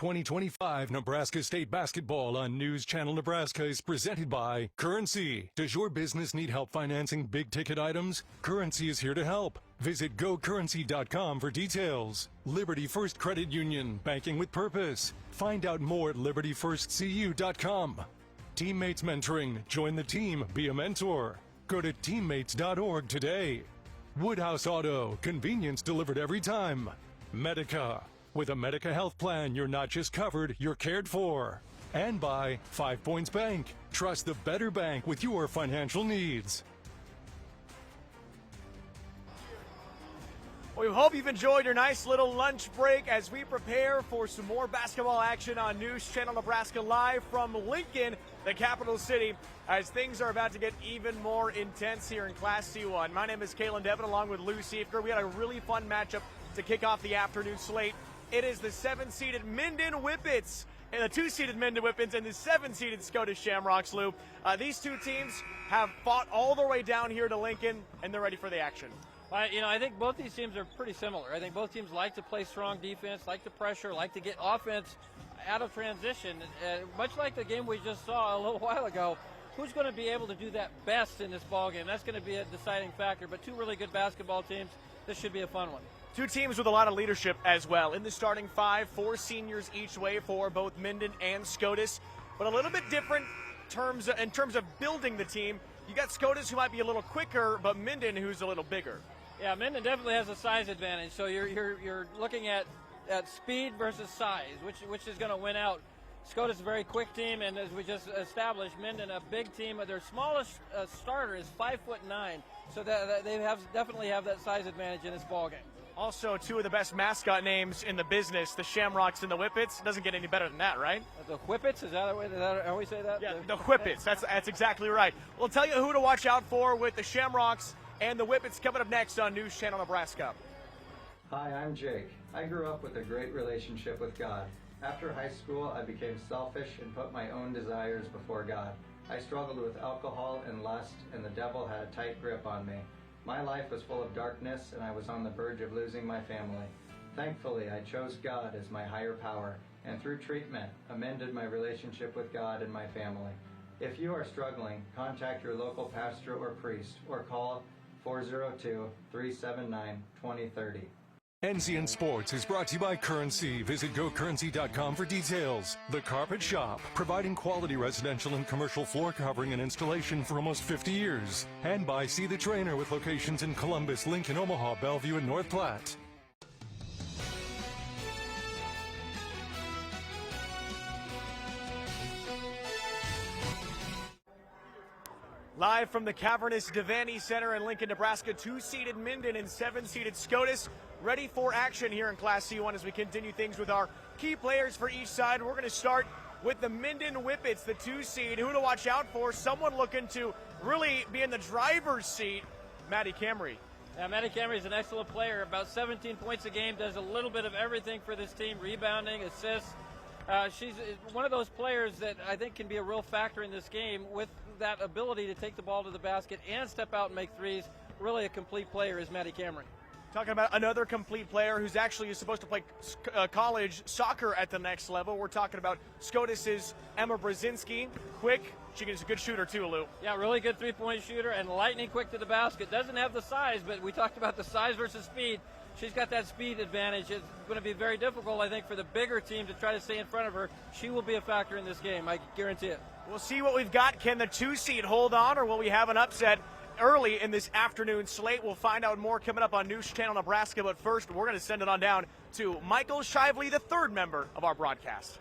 2025 Nebraska State Basketball on News Channel Nebraska is presented by Currency. Does your business need help financing big-ticket items? Currency is here to help. Visit gocurrency.com for details. Liberty First Credit Union, banking with purpose. Find out more at libertyfirstcu.com. Teammates Mentoring. Join the team. Be a mentor. Go to teammates.org today. Woodhouse Auto. Convenience delivered every time. Medica. With a Medica health plan, you're not just covered, you're cared for. And by 5 Points Bank. Trust the better bank with your financial needs. We hope you've enjoyed your nice little lunch break as we prepare for some more basketball action on News Channel Nebraska live from Lincoln, the capital city, as things are about to get even more intense here in Class C1. My name is Kalen Devin along with Lou Siefker. We had a really fun matchup to kick off the afternoon slate. It is the 7-seeded Minden Whippets and the 2-seeded Minden Whippets and the 7-seeded Scotus Shamrocks, Lou. These two teams have fought all the way down here to Lincoln, and they're ready for the action. I think both these teams are pretty similar. I think both teams like to play strong defense, like to pressure, like to get offense out of transition. Much like the game we just saw a little while ago, who's going to be able to do that best in this ballgame? That's going to be a deciding factor. But two really good basketball teams. This should be a fun one. Two teams with a lot of leadership as well. In the starting five, 4 seniors each way for both Minden and Scotus. But a little bit different in terms of building the team. You got Scotus, who might be a little quicker, but Minden, who's a little bigger. Yeah, Minden definitely has a size advantage. So you're looking at speed versus size, which is going to win out. Scotus is a very quick team, and as we just established, Minden a big team. Their smallest starter is 5'9", so that they definitely have that size advantage in this ballgame. Also, two of the best mascot names in the business, the Shamrocks and the Whippets. Doesn't get any better than that, right? The Whippets? Is that how we say that? Yeah, the Whippets. That's exactly right. We'll tell you who to watch out for with the Shamrocks and the Whippets coming up next on News Channel Nebraska. Hi, I'm Jake. I grew up with a great relationship with God. After high school, I became selfish and put my own desires before God. I struggled with alcohol and lust, and the devil had a tight grip on me. My life was full of darkness, and I was on the verge of losing my family. Thankfully, I chose God as my higher power, and through treatment, amended my relationship with God and my family. If you are struggling, contact your local pastor or priest, or call 402-379-2030. NCN Sports is brought to you by Currency. Visit gocurrency.com for details. The Carpet Shop, providing quality residential and commercial floor covering and installation for almost 50 years. And by See the Trainer, with locations in Columbus, Lincoln, Omaha, Bellevue, and North Platte. Live from the cavernous Devaney Center in Lincoln, Nebraska, 2-seeded Minden and 7-seeded Scotus ready for action here in Class C1 as we continue things with our key players for each side. We're going to start with the Minden Whippets, the 2-seed. Who to watch out for? Someone looking to really be in the driver's seat, Maddie Camry. Yeah, Maddie Camry is an excellent player. About 17 points a game, does a little bit of everything for this team, rebounding, assists. She's one of those players that I think can be a real factor in this game with that ability to take the ball to the basket and step out and make threes. Really a complete player is Maddie Camry. Talking about another complete player who's actually supposed to play college soccer at the next level. We're talking about Scotus's Emma Brzezinski. Quick. She is a good shooter too, Lou. Yeah, really good three-point shooter and lightning quick to the basket. Doesn't have the size, but we talked about the size versus speed. She's got that speed advantage. It's going to be very difficult, I think, for the bigger team to try to stay in front of her. She will be a factor in this game. I guarantee it. We'll see what we've got. Can the 2-seed hold on, or will we have an upset early in this afternoon slate? We'll find out more coming up on News Channel Nebraska. But first, we're going to send it on down to Michael Shively, the third member of our broadcast.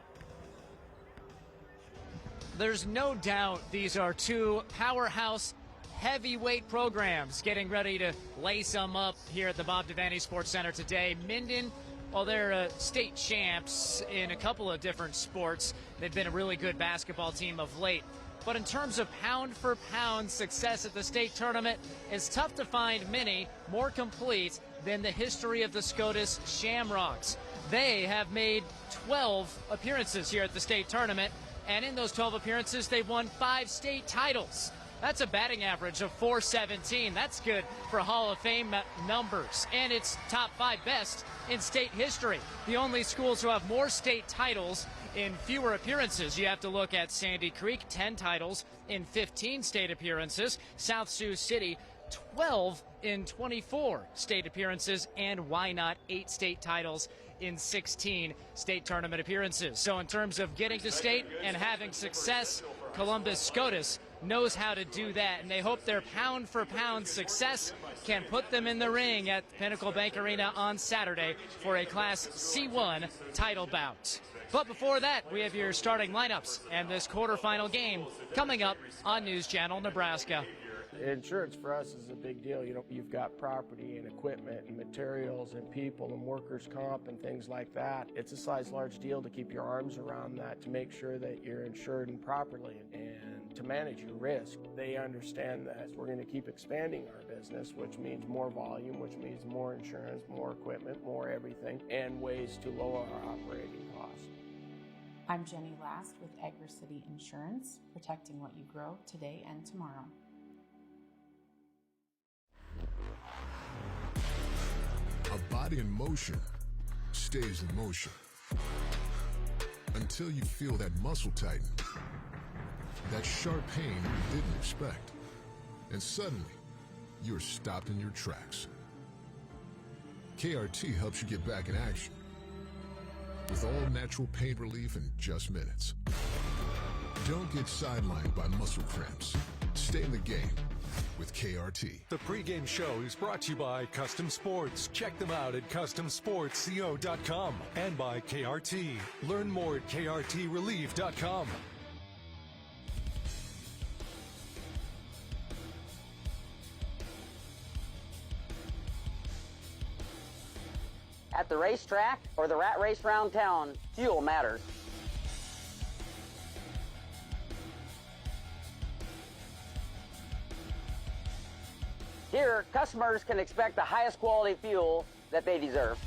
There's no doubt these are two powerhouse heavyweight programs getting ready to lay some up here at the Bob Devaney Sports Center today. Minden, well, they're state champs in a couple of different sports. They've been a really good basketball team of late. But in terms of pound-for-pound success at the state tournament, it's tough to find many more complete than the history of the Scotus Shamrocks. They have made 12 appearances here at the state tournament, and in those 12 appearances, they've won 5 state titles. That's a batting average of .417. That's good for Hall of Fame numbers, and it's top 5 best in state history. The only schools who have more state titles in fewer appearances, you have to look at Sandy Creek, 10 titles in 15 state appearances. South Sioux City, 12 in 24 state appearances, and Wynot, 8 state titles in 16 state tournament appearances. So in terms of getting to state and having success, Columbus Scotus knows how to do that, and they hope their pound-for-pound success can put them in the ring at Pinnacle Bank Arena on Saturday for a Class C1 title bout. But before that, we have your starting lineups and this quarterfinal game coming up on News Channel Nebraska. Insurance for us is a big deal. You know, you've got property and equipment and materials and people and workers' comp and things like that. It's a size large deal to keep your arms around that, to make sure that you're insured and properly and to manage your risk. They understand that we're going to keep expanding our business, which means more volume, which means more insurance, more equipment, more everything, and ways to lower our operating costs. I'm Jenny Last with Agri City Insurance, protecting what you grow today and tomorrow. A body in motion stays in motion until you feel that muscle tighten, that sharp pain you didn't expect, and suddenly you're stopped in your tracks. KRT helps you get back in action with all natural pain relief in just minutes. Don't get sidelined by muscle cramps. Stay in the game with KRT. The pregame show is brought to you by Custom Sports. Check them out at CustomSportsCO.com and by KRT. Learn more at KRTRelief.com. At the racetrack or the rat race round town, fuel matters. Here, customers can expect the highest quality fuel that they deserve.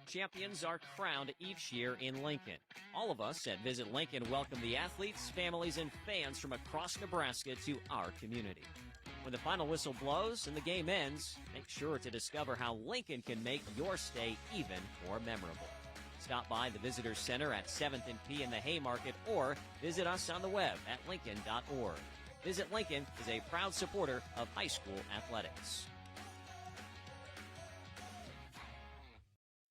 Champions are crowned each year in Lincoln. All of us at Visit Lincoln welcome the athletes, families, and fans from across Nebraska to our community. When the final whistle blows and the game ends, make sure to discover how Lincoln can make your stay even more memorable. Stop by the Visitor Center at 7th and P in the Haymarket or visit us on the web at lincoln.org. Visit Lincoln is a proud supporter of high school athletics.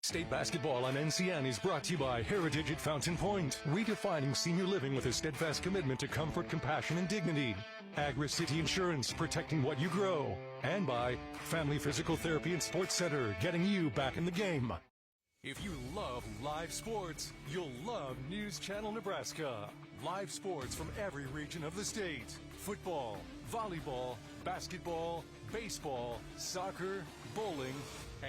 State basketball on NCN is brought to you by Heritage at Fountain Point, redefining senior living with a steadfast commitment to comfort, compassion, and dignity. Agri City Insurance, protecting what you grow. And by Family Physical Therapy and Sports Center, getting you back in the game. If you love live sports, you'll love News Channel Nebraska. Live sports from every region of the state. Football, volleyball, basketball, baseball, soccer, bowling,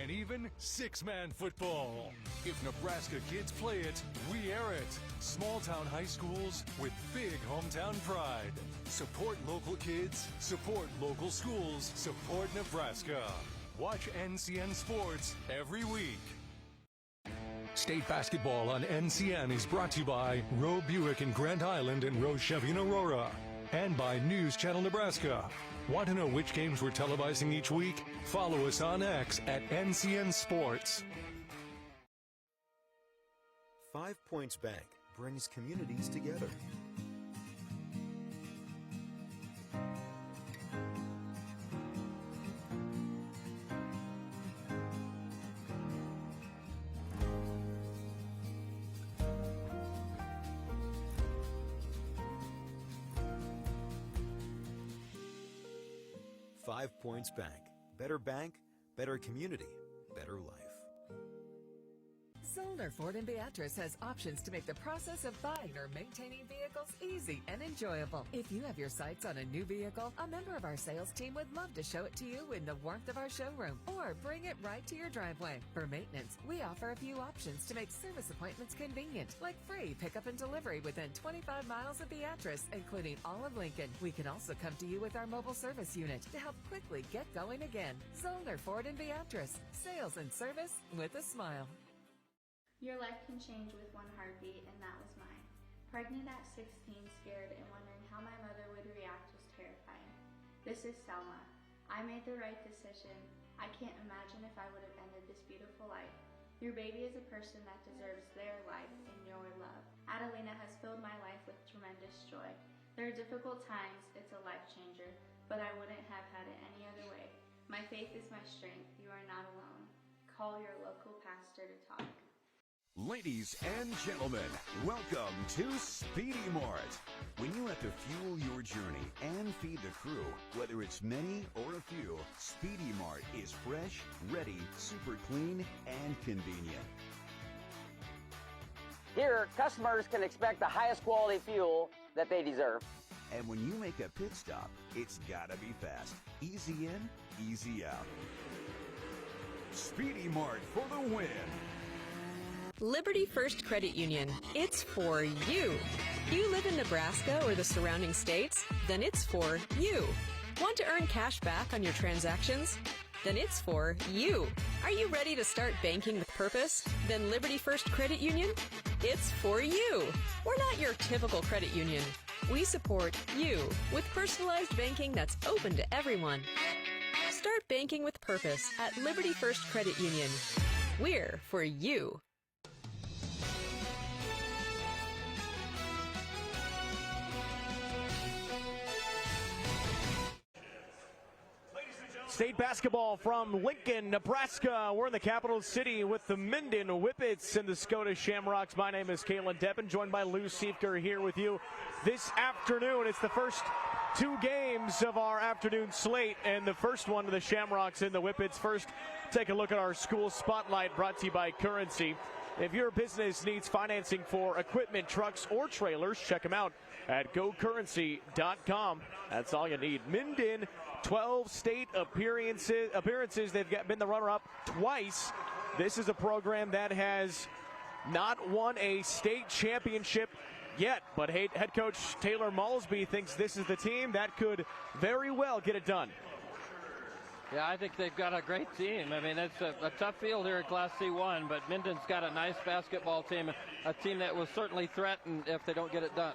and even six-man football. If Nebraska kids play it, we air it. Small-town high schools with big hometown pride. Support local kids, support local schools, support Nebraska. Watch NCN Sports every week. State basketball on NCN is brought to you by Roe Buick in Grand Island and Roe Chevy in Aurora. And by News Channel Nebraska. Want to know which games we're televising each week? Follow us on X at NCN Sports. 5 Points Bank brings communities together. Points Bank. Better bank, better community, better life. Zollner Ford in Beatrice has options to make the process of buying or maintaining vehicles easy and enjoyable. If you have your sights on a new vehicle, a member of our sales team would love to show it to you in the warmth of our showroom or bring it right to your driveway. For maintenance, we offer a few options to make service appointments convenient, like free pickup and delivery within 25 miles of Beatrice, including all of Lincoln. We can also come to you with our mobile service unit to help quickly get going again. Zollner Ford in Beatrice. Sales and service with a smile. Your life can change with one heartbeat, and that was mine. Pregnant at 16, scared, and wondering how my mother would react was terrifying. This is Selma. I made the right decision. I can't imagine if I would have ended this beautiful life. Your baby is a person that deserves their life and your love. Adelina has filled my life with tremendous joy. There are difficult times, it's a life changer, but I wouldn't have had it any other way. My faith is my strength. You are not alone. Call your local pastor to talk. Ladies and gentlemen, welcome to Speedy Mart. When you have to fuel your journey and feed the crew, whether it's many or a few, Speedy Mart is fresh, ready, super clean, and convenient. Here, customers can expect the highest quality fuel that they deserve. And when you make a pit stop, it's gotta be fast. Easy in, easy out. Speedy Mart for the win. Liberty First Credit Union. It's for you. You live in Nebraska or the surrounding states? Then it's for you. Want to earn cash back on your transactions? Then it's for you. Are you ready to start banking with purpose? Then Liberty First Credit Union? It's for you. We're not your typical credit union. We support you with personalized banking that's open to everyone. Start banking with purpose at Liberty First Credit Union. We're for you. State basketball from Lincoln, Nebraska. We're in the capital city with the Minden Whippets and the Scotus Shamrocks. My name is Kalen Deppen, joined by Lou Siefker here with you this afternoon. It's the first two games of our afternoon slate, and the first one of the Shamrocks and the Whippets. First, take a look at our school spotlight brought to you by Currency. If your business needs financing for equipment, trucks, or trailers, check them out at gocurrency.com. That's all you need. Minden, 12 state appearances. They've been the runner-up twice. This is a program that has not won a state championship yet, but head coach Taylor Malsby thinks this is the team that could very well get it done. Yeah, I think they've got a great team. I mean, it's a tough field here in Class C1, but Minden's got a nice basketball team, a team that will certainly threaten if they don't get it done.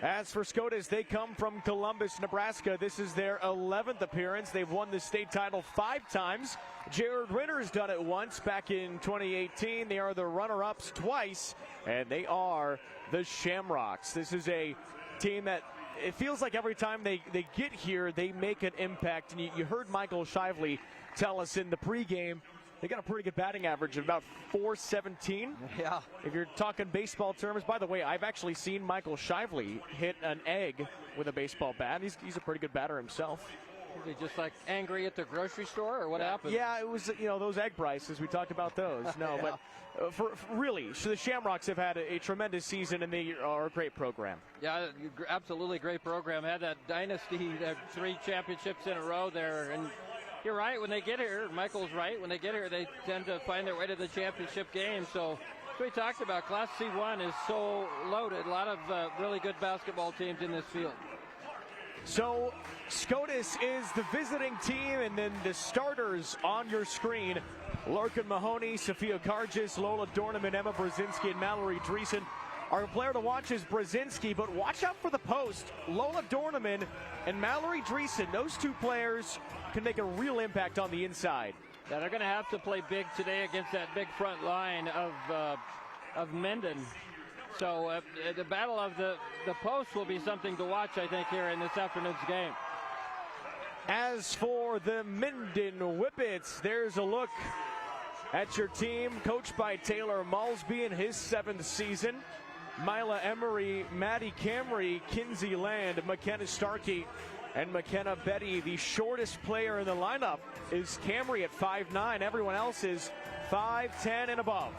As for Scotus, they come from Columbus, Nebraska. This is their 11th appearance. They've won the state title 5 times. Jared Ritter's done it once back in 2018. They are the runner-ups twice, and they are the Shamrocks. This is a team that it feels like every time they get here, they make an impact. And you heard Michael Shively tell us in the pregame, they got a pretty good batting average of about .417. Yeah. If you're talking baseball terms, by the way, I've actually seen Michael Shively hit an egg with a baseball bat. He's a pretty good batter himself. Is he just like angry at the grocery store, or what happened? Yeah, it was, those egg prices. We talked about those. No, yeah. But for really, so the Shamrocks have had a tremendous season, and they are a great program. Yeah, absolutely great program. Had that dynasty, 3 championships in a row there, and you're right. When they get here, Michael's right. When they get here, they tend to find their way to the championship game. So we talked about Class C1 is so loaded. A lot of really good basketball teams in this field. So Scotus is the visiting team, and then the starters on your screen: Larkin Mahoney, Sophia Kargis, Lola Dorneman, Emma Brzezinski, and Mallory Dreesen. Our player to watch is Brzezinski, but watch out for the post. Lola Dorneman and Mallory Dreesen, those two players can make a real impact on the inside. Yeah, they're going to have to play big today against that big front line of Minden. So the battle of the post will be something to watch, I think, here in this afternoon's game. As for the Minden Whippets, there's a look at your team, coached by Taylor Malsby in his 7th season. Mila Emery, Maddie Camry, Kinsey Land, McKenna Starkey, and McKenna Betty. The shortest player in the lineup is Camry at 5'9". Everyone else is 5'10" and above.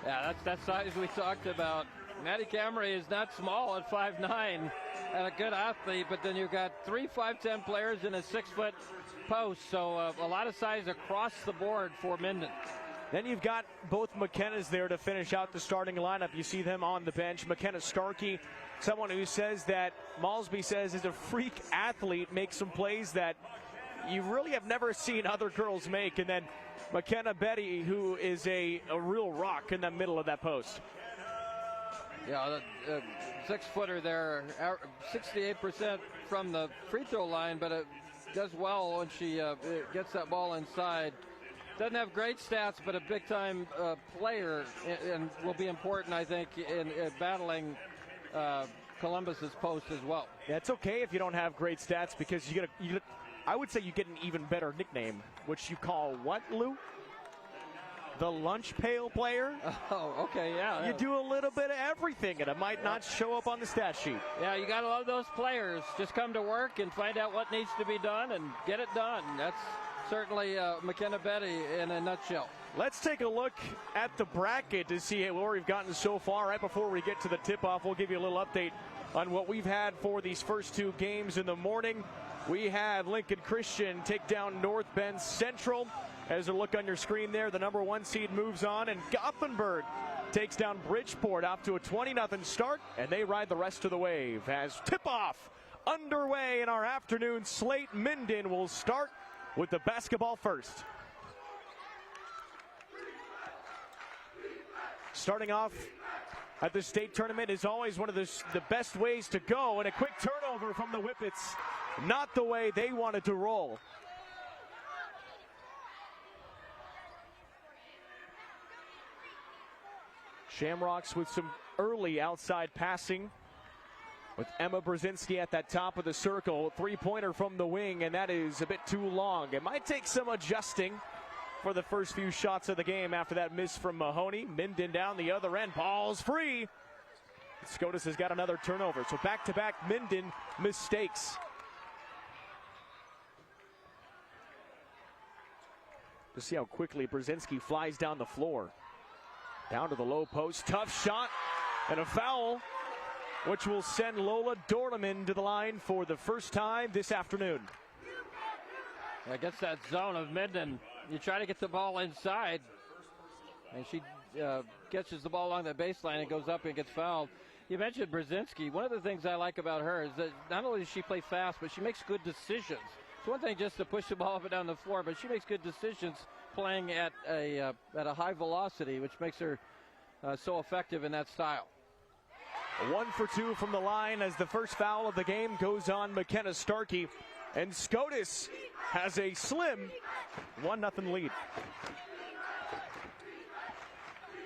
Yeah, that's that size we talked about. Maddie Camry is not small at 5'9", and a good athlete, but then you've got 3 5'10" players in a 6-foot post, so a lot of size across the board for Minden. Then you've got both McKenna's there to finish out the starting lineup. You see them on the bench. McKenna Starkey, someone who says that Malsby says is a freak athlete, makes some plays that you really have never seen other girls make. And then McKenna Betty, who is a real rock in the middle of that post. Yeah, the 6-footer there, 68% from the free throw line, but it does well when she gets that ball inside. Doesn't have great stats, but a big-time player, and will be important, I think, in battling Columbus's post as well. Yeah, it's okay if you don't have great stats, because I would say you get an even better nickname, which you call what, Lou? The lunch pail player? Oh, okay, yeah. You do a little bit of everything, and it might not show up on the stat sheet. Yeah, you got to love those players. Just come to work and find out what needs to be done and get it done. That's certainly McKenna Betty in a nutshell. Let's take a look at the bracket to see where we've gotten so far. Right before we get to the tip-off, we'll give you a little update on what we've had for these first 2 games in the morning. We had Lincoln Christian take down North Bend Central. As a look on your screen there, the number 1 seed moves on, and Gothenburg takes down Bridgeport off to a 20-0 start, and they ride the rest of the wave. As tip-off underway in our afternoon slate, Minden will start with the basketball first. Starting off at the state tournament is always one of the best ways to go, and a quick turnover from the Whippets. Not the way they wanted to roll. Shamrocks with some early outside passing with Emma Brzezinski at that top of the circle. 3-pointer from the wing, and that is a bit too long. It might take some adjusting for the first few shots of the game after that miss from Mahoney. Minden down the other end. Ball's free. Scotus has got another turnover. So back-to-back Minden mistakes. To see how quickly Brzezinski flies down the floor. Down to the low post, tough shot, and a foul, which will send Lola Dorneman to the line for the first time this afternoon. Against that zone of Minden, you try to get the ball inside, and she catches the ball along the baseline and goes up and gets fouled. You mentioned Brzezinski. One of the things I like about her is that not only does she play fast, but she makes good decisions. It's one thing just to push the ball up and down the floor, but she makes good decisions playing at a high velocity, which makes her so effective in that style. 1 for 2 from the line as the first foul of the game goes on McKenna Starkey, and Scotus has a slim 1-0 lead.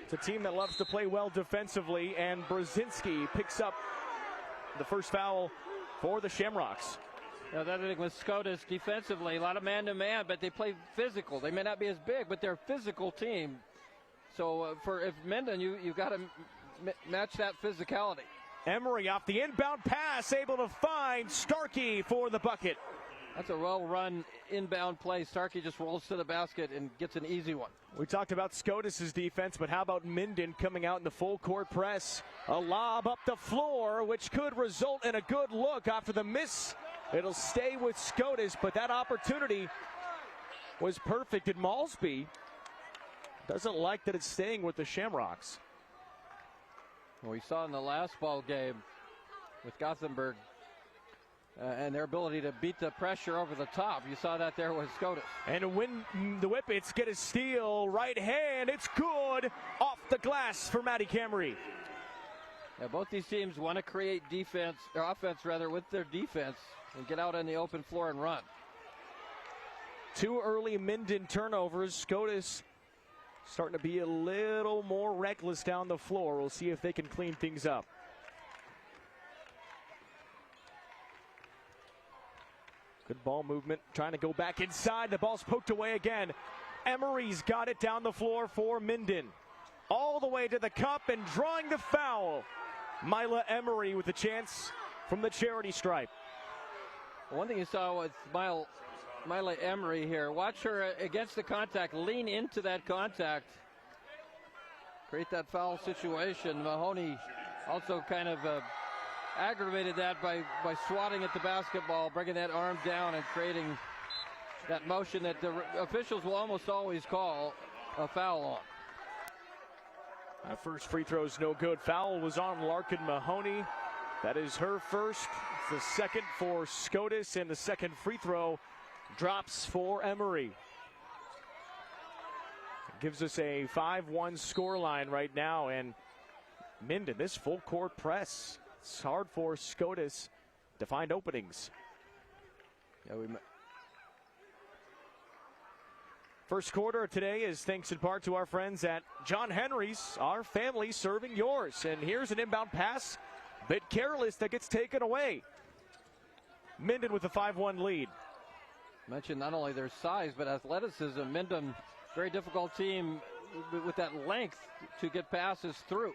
It's a team that loves to play well defensively, and Brzezinski picks up the first foul for the Shamrocks. Now, the other thing with Scotus defensively, a lot of man-to-man, but they play physical. They may not be as big, but they're a physical team. So if Minden, you've got to match that physicality. Emery off the inbound pass, able to find Starkey for the bucket. That's a well-run inbound play. Starkey just rolls to the basket and gets an easy one. We talked about Scotus's defense, but how about Minden coming out in the full court press? A lob up the floor, which could result in a good look after the miss. It'll stay with Scotus, but that opportunity was perfect. And Malsby doesn't like that it's staying with the Shamrocks. Well, we saw in the last ball game with Gothenburg and their ability to beat the pressure over the top. You saw that there with Scotus. And when the Whippets get a steal, right hand, it's good. Off the glass for Maddie Camry. Yeah, both these teams want to create defense, or offense rather, with their defense and get out on the open floor and run. 2 early Minden turnovers. Scotus starting to be a little more reckless down the floor. We'll see if they can clean things up. Good ball movement, trying to go back inside. The ball's poked away again. Emery's got it down the floor for Minden. All the way to the cup and drawing the foul. Mila Emery with a chance from the charity stripe. One thing you saw with Mila Emery here, watch her against the contact, lean into that contact create that foul situation. Mahoney also kind of aggravated that by swatting at the basketball, bringing that arm down and creating that motion that the officials will almost always call a foul on. That first free throw is no good. Foul was on Larkin Mahoney. That is her first. It's the second for Scotus, and the second free throw drops for Emery. Gives us a 5-1 scoreline right now, and Minden, this full court press. It's hard for Scotus to find openings. Yeah, First quarter today is thanks in part to our friends at John Henry's, our family serving yours. And here's an inbound pass, bit careless, that gets taken away. Minden with a 5-1 lead. Mentioned not only their size, but athleticism. Minden, very difficult team with that length to get passes through.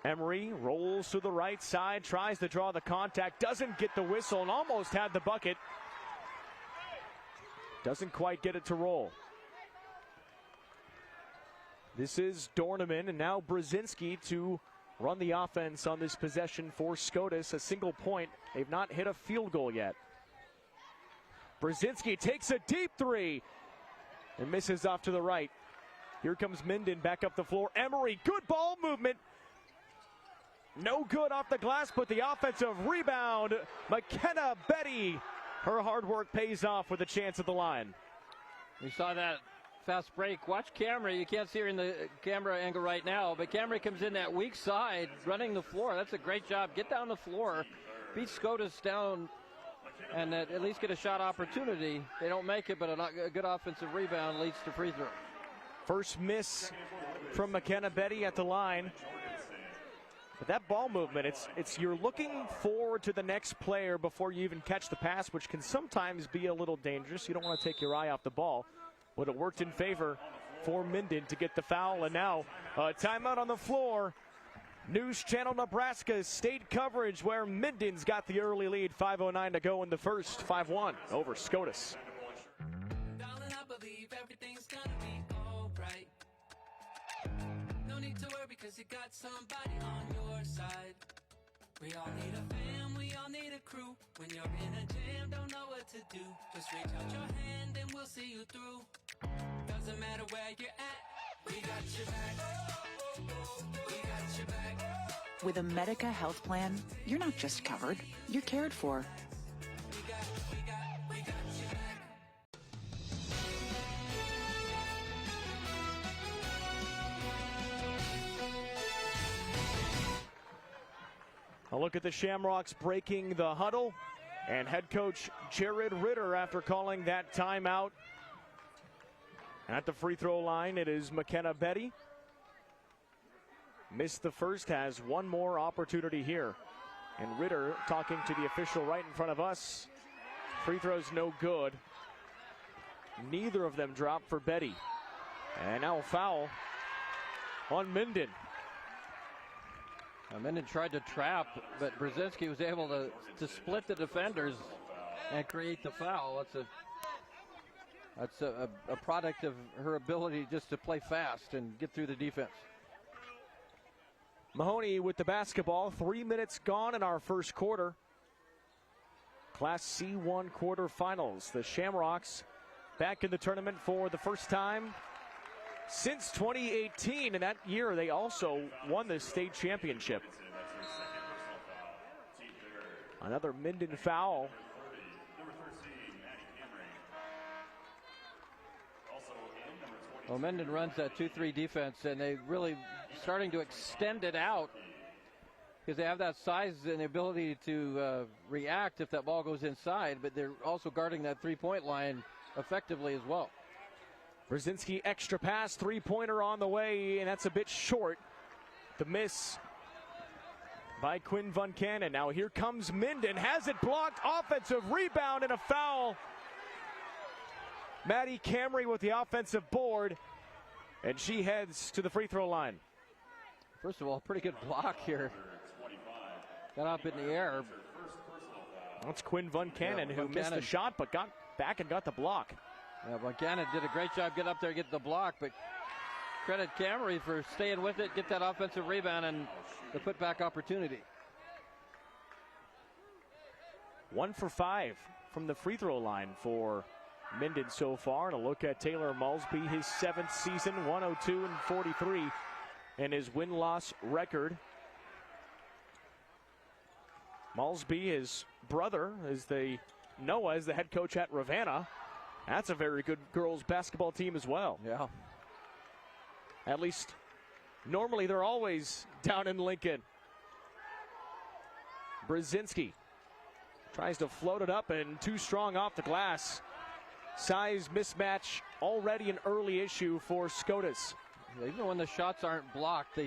Emery rolls to the right side, tries to draw the contact, doesn't get the whistle, and almost had the bucket. Doesn't quite get it to roll. This is Dorneman, and now Brzezinski to run the offense on this possession for Scotus. A single point. They've not hit a field goal yet. Brzezinski takes a deep three and misses off to the right. Here comes Minden back up the floor. Emery, good ball movement. No good off the glass, but the offensive rebound. McKenna Betty. Her hard work pays off with a chance at the line. We saw that fast break. Watch Camry. You can't see her in the camera angle right now, but Camry comes in that weak side, running the floor. That's a great job. Get down the floor, beat Scotus down, and at least get a shot opportunity. They don't make it, but a good offensive rebound leads to free throw. First miss from McKenna Betty at the line. But that ball movement, it's you're looking forward to the next player before you even catch the pass, which can sometimes be a little dangerous. You don't want to take your eye off the ball. But it worked in favor for Minden to get the foul. And now a timeout on the floor. News Channel Nebraska's state coverage where Minden's got the early lead. 5:09 to go in the first. 5-1 over Scotus. Darling, I believe everything's gonna be alright. No need to worry because you got somebody on your side. We all need a fam, we all need a crew. When you're in a jam, don't know what to do. Just reach out your hand and we'll see you through. Doesn't matter where you're at, we got your back. We got your back. With a Medica health plan, you're not just covered, you're cared for. A look at the Shamrocks breaking the huddle, and head coach Jared Ritter after calling that timeout. At the free throw line, it is McKenna Betty. Missed the first, has one more opportunity here. And Ritter talking to the official right in front of us. Free throw's no good. Neither of them dropped for Betty. And now a foul on Minden. Minden tried to trap, but Brzezinski was able to split the defenders and create the foul. That's a product of her ability just to play fast and get through the defense. Mahoney with the basketball. 3 minutes gone in our first quarter. Class C1 quarterfinals. The Shamrocks back in the tournament for the first time since 2018, and that year they also won the state championship. Another Minden foul. Well, Minden runs that 2-3 defense, and they really starting to extend it out because they have that size and the ability to react if that ball goes inside, but they're also guarding that three-point line effectively as well. Brzezinski extra pass, three-pointer on the way, and that's a bit short. The miss by Quinn Van Cannon. Now here comes Minden, has it blocked, offensive rebound and a foul. Maddie Camry with the offensive board, and she heads to the free throw line. First of all, pretty good block here. Got up in the air. That's Quinn Van Cannon, who missed the shot but got back and got the block. Yeah, Van Cannon did a great job getting up there, getting the block, but credit Camry for staying with it, get that offensive rebound and the putback opportunity. 1 for 5 from the free throw line for Minden so far. And a look at Taylor Malsby, his 7th season, 102-43 and his win-loss record. Malsby, his brother, Noah is the head coach at Ravenna. That's a very good girls basketball team as well. Yeah. At least normally they're always down in Lincoln. Brzezinski tries to float it up and too strong off the glass. Size mismatch already an early issue for Scotus. Even when the shots aren't blocked,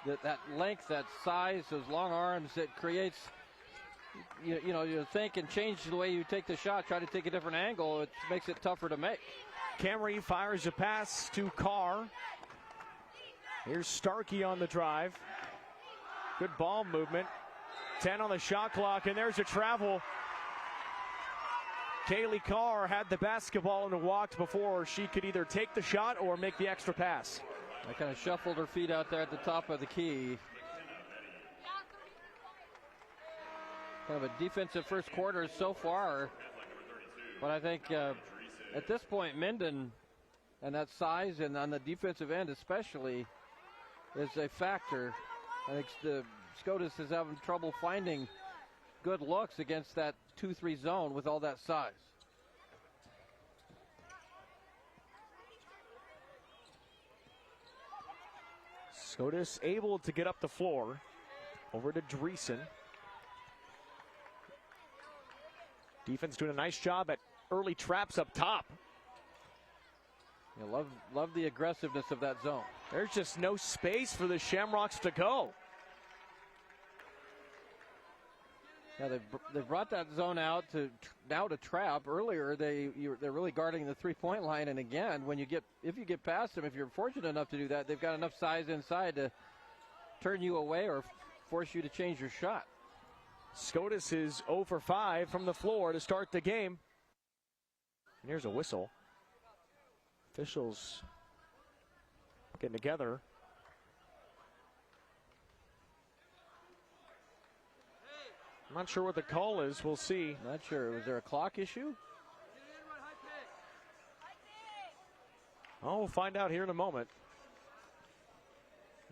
that length, that size, those long arms, it creates, you think and change the way you take the shot, try to take a different angle. It makes it tougher to make. Camry fires a pass to Carr. Here's Starkey on the drive. Good ball movement. 10 on the shot clock, and there's a travel. Kaylee Carr had the basketball and walked before she could either take the shot or make the extra pass. I kind of shuffled her feet out there at the top of the key. Kind of a defensive first quarter so far. But I think at this point, Minden and that size and on the defensive end especially is a factor. I think the Scotus is having trouble finding good looks against that 2-3 zone with all that size. Scotus able to get up the floor. Over to Dreesen. Defense doing a nice job at early traps up top. You love the aggressiveness of that zone. There's just no space for the Shamrocks to go. Yeah, they brought that zone out to trap. Earlier, they're really guarding the three-point line, and again, if you get past them, if you're fortunate enough to do that, they've got enough size inside to turn you away or force you to change your shot. Scotus is 0 for 5 from the floor to start the game. And here's a whistle. Officials getting together. I'm not sure what the call is. We'll see. Not sure. Was there a clock issue? Oh, we'll find out here in a moment.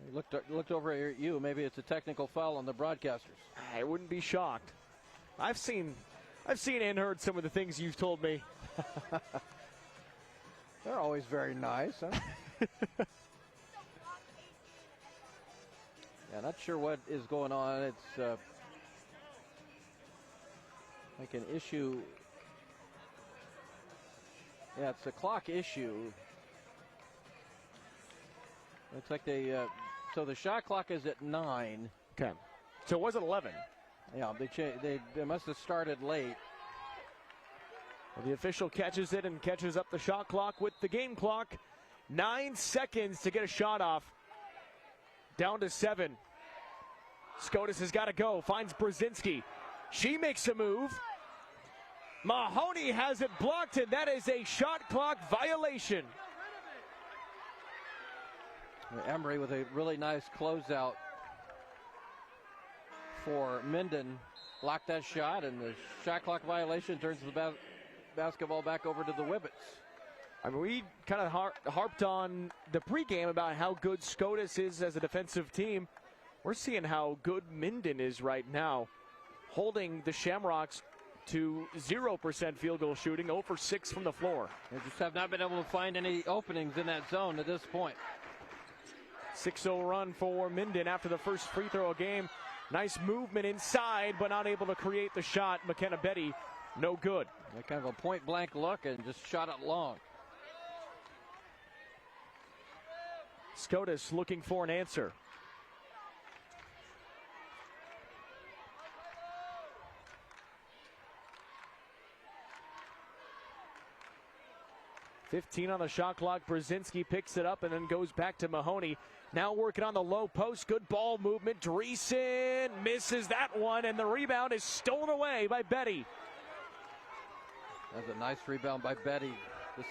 He looked over at you. Maybe it's a technical foul on the broadcasters. I wouldn't be shocked. I've seen and heard some of the things you've told me. They're always very nice, huh? Yeah, not sure what is going on. It's like an issue. Yeah, it's a clock issue. Looks like so the shot clock is at 9. Okay. So it wasn't 11. Yeah, they must have started late. Well, the official catches it and catches up the shot clock with the game clock. 9 seconds to get a shot off. Down to 7. Scotus has got to go. Finds Brzezinski. She makes a move. Mahoney has it blocked, and that is a shot clock violation. Emery with a really nice closeout for Minden. Blocked that shot, and the shot clock violation turns the basketball back over to the Whippets. I mean, we kind of harped on the pregame about how good Scotus is as a defensive team. We're seeing how good Minden is right now, holding the Shamrocks to 0% field goal shooting, 0 for 6 from the floor. They just have not been able to find any openings in that zone at this point. 6-0 run for Minden after the first free throw game. Nice movement inside, but not able to create the shot. McKenna Betty, no good. Kind of a point-blank look and just shot it long. Scotus looking for an answer. .15 on the shot clock. Brzezinski picks it up and then goes back to Mahoney. Now working on the low post. Good ball movement. Dreesen misses that one, and the rebound is stolen away by Betty. That's a nice rebound by Betty. Just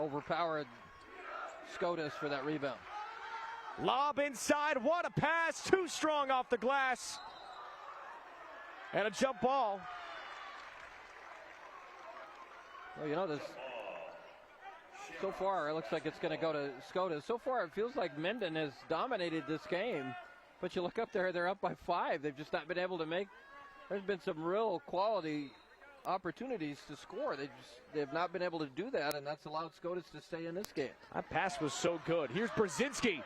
overpowered Scotus for that rebound. Lob inside, what a pass, too strong off the glass. And a jump ball. Well, you know, this so far it looks like it's going to go to Scotus. So far it feels like Minden has dominated this game, but you look up there, they're up by 5. They've just not been able to make, there's been some real quality opportunities to score. They've not been able to do that, and that's allowed Scotus to stay in this game. That pass was so good. Here's Brzezinski,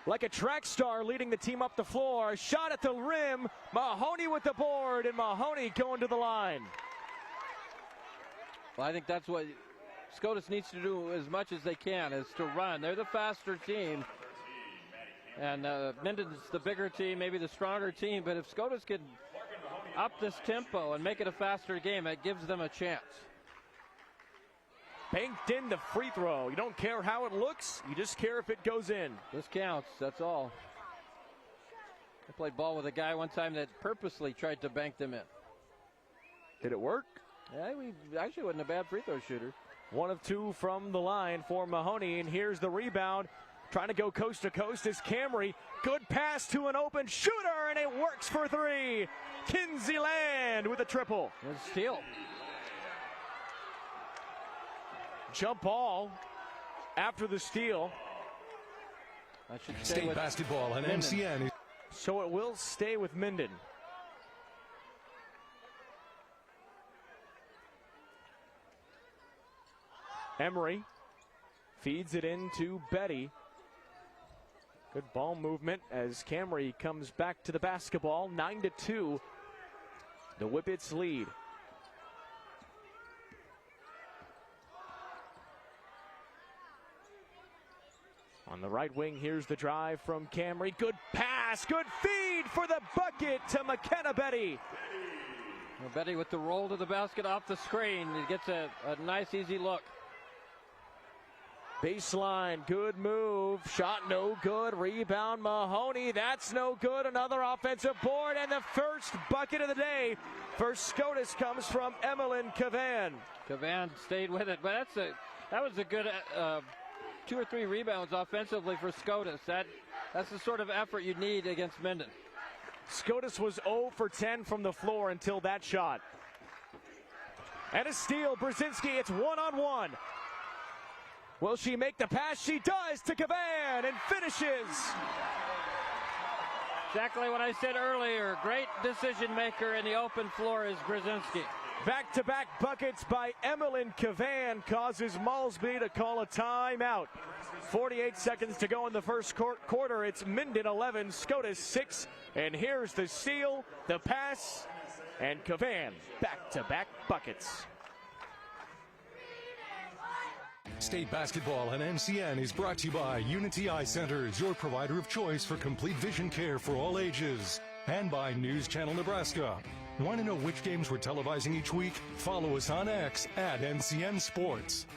like a track star, leading the team up the floor. Shot at the rim. Mahoney with the board, and Mahoney going to the line. Well, I think that's what Scotus needs to do as much as they can, is to run. They're the faster team, and Minden's the bigger team, maybe the stronger team, but if Scotus can up this tempo and make it a faster game, it gives them a chance. Banked in the free throw. You don't care how it looks, you just care if it goes in. This counts, that's all. I played ball with a guy one time that purposely tried to bank them in. Did it work? Yeah, he actually wasn't a bad free throw shooter. 1 of 2 from the line for Mahoney, and here's the rebound. Trying to go coast to coast is Camry. Good pass to an open shooter, and it works for 3. Kinsey Land with a triple. There's a steal. Jump ball after the steal. That should stay State with basketball and Minden. MCN. So it will stay with Minden. Emery feeds it into Betty. Good ball movement as Camry comes back to the basketball. 9-2. The Whippets lead. On the right wing, here's the drive from Camry. Good pass, good feed for the bucket to McKenna Betty. Well, Betty with the roll to the basket off the screen. He gets a nice, easy look. Baseline, good move. Shot no good. Rebound Mahoney. That's no good. Another offensive board, and the first bucket of the day for Scotus comes from Emmeline Cavan. Cavan stayed with it, but that was a good 2 or 3 rebounds offensively for Scotus. That's the sort of effort you need against Minden. Scotus was 0 for 10 from the floor until that shot. And a steal. Brzezinski, it's 1-on-1. Will she make the pass? She does to Cavan and finishes. Exactly what I said earlier. Great decision maker in the open floor is Brzezinski. Back-to-back buckets by Emmeline Cavan causes Malsby to call a timeout. 48 seconds to go in the first quarter. It's Minden 11, Scotus 6. And here's the steal, the pass, and Cavan back-to-back buckets. State basketball and MCN is brought to you by Unity Eye Centers, your provider of choice for complete vision care for all ages. And by News Channel Nebraska. Want to know which games we're televising each week? Follow us on X at NCN Sports.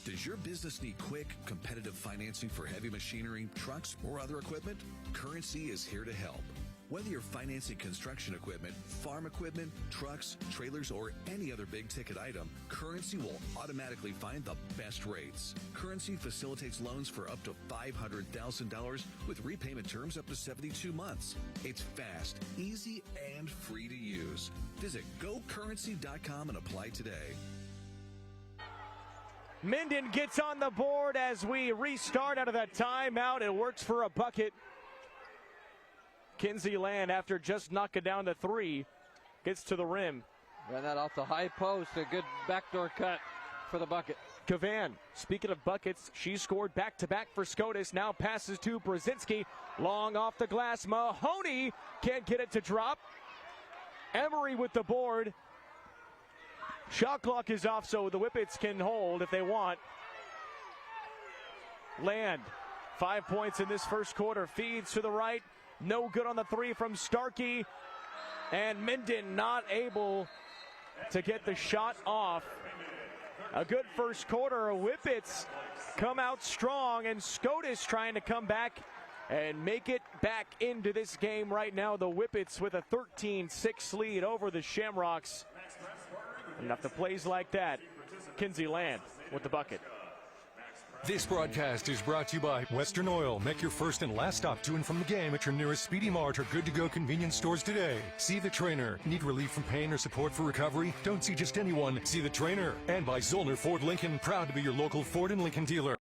Does your business need quick, competitive financing for heavy machinery, trucks, or other equipment? Currency is here to help. Whether you're financing construction equipment, farm equipment, trucks, trailers, or any other big-ticket item, Currency will automatically find the best rates. Currency facilitates loans for up to $500,000 with repayment terms up to 72 months. It's fast, easy, and free to use. Visit GoCurrency.com and apply today. Minden gets on the board as we restart out of that timeout. It works for a bucket. Kinsey Land, after just knocking down the 3, gets to the rim. Ran that off the high post. A good backdoor cut for the bucket. Cavan, speaking of buckets, she scored back-to-back for Scotus. Now passes to Brzezinski. Long off the glass. Mahoney can't get it to drop. Emery with the board. Shot clock is off, so the Whippets can hold if they want. Land, 5 points in this first quarter. Feeds to the right. No good on the 3 from Starkey. And Minden not able to get the shot off. A good first quarter. Whippets come out strong, and Scotus trying to come back and make it back into this game right now. The Whippets with a 13-6 lead over the Shamrocks. Enough to plays like that. Kinsey Land with the bucket. This broadcast is brought to you by Western Oil. Make your first and last stop to and from the game at your nearest Speedy Mart or good-to-go convenience stores today. See the trainer. Need relief from pain or support for recovery? Don't see just anyone. See the trainer. And by Zollner Ford Lincoln. Proud to be your local Ford and Lincoln dealer.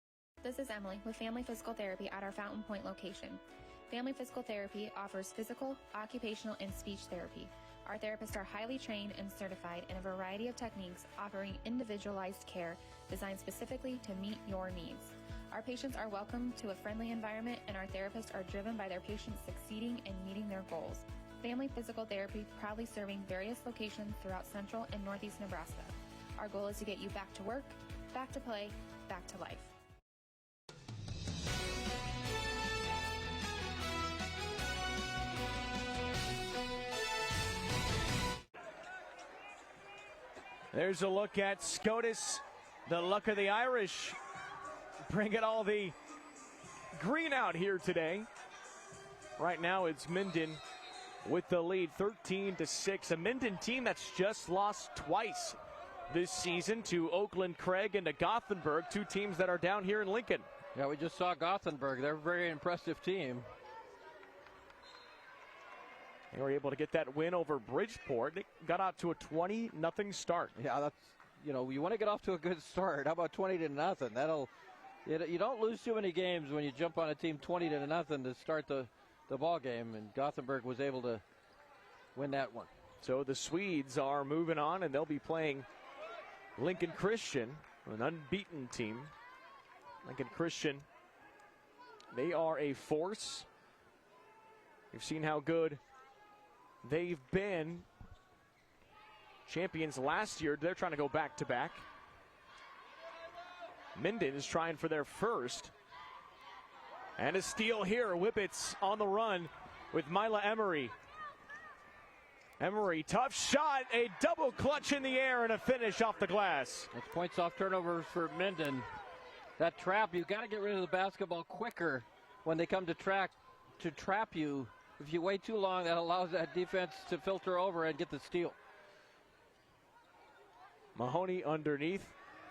This is Emily with Family Physical Therapy at our Fountain Point location. Family Physical Therapy offers physical, occupational, and speech therapy. Our therapists are highly trained and certified in a variety of techniques, offering individualized care designed specifically to meet your needs. Our patients are welcome to a friendly environment, and our therapists are driven by their patients succeeding and meeting their goals. Family Physical Therapy proudly serving various locations throughout central and northeast Nebraska. Our goal is to get you back to work, back to play, back to life. There's a look at Scotus, the luck of the Irish, bringing all the green out here today. Right now it's Minden with the lead, 13-6. A Minden team that's just lost twice this season to Oakland Craig and to Gothenburg, two teams that are down here in Lincoln. Yeah, we just saw Gothenburg. They're a very impressive team. They were able to get that win over Bridgeport. They got out to a 20-0 start. Yeah, that's, you want to get off to a good start. How about 20-0? You don't lose too many games when you jump on a team 20-0 to start the ball game, and Gothenburg was able to win that one. So the Swedes are moving on, and they'll be playing Lincoln Christian, an unbeaten team. Lincoln Christian, they are a force. You've seen how good they've been. Champions last year. They're trying to go back-to-back. Minden is trying for their first. And a steal here. Whippets on the run with Mila Emery. Emery, tough shot. A double clutch in the air and a finish off the glass. That's points off turnovers for Minden. That trap, you've got to get rid of the basketball quicker when they come to trap you. If you wait too long, that allows that defense to filter over and get the steal. Mahoney underneath.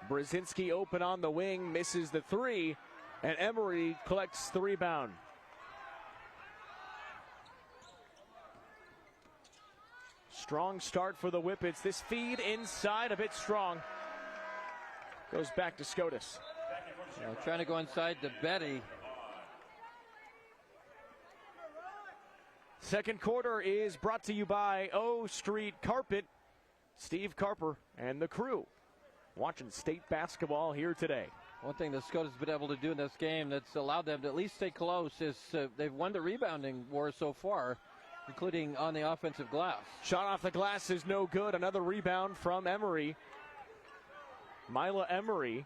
Brzezinski open on the wing, misses the three, and Emery collects the rebound. Strong start for the Whippets. This feed inside, a bit strong. Goes back to Scotus. Trying to go inside to Betty. Second quarter is brought to you by O Street Carpet. Steve Carper and the crew watching state basketball here today. One thing that Scotus has been able to do in this game that's allowed them to at least stay close is they've won the rebounding war so far, including on the offensive glass. Shot off the glass is no good. Another rebound from Emery. Mila Emery.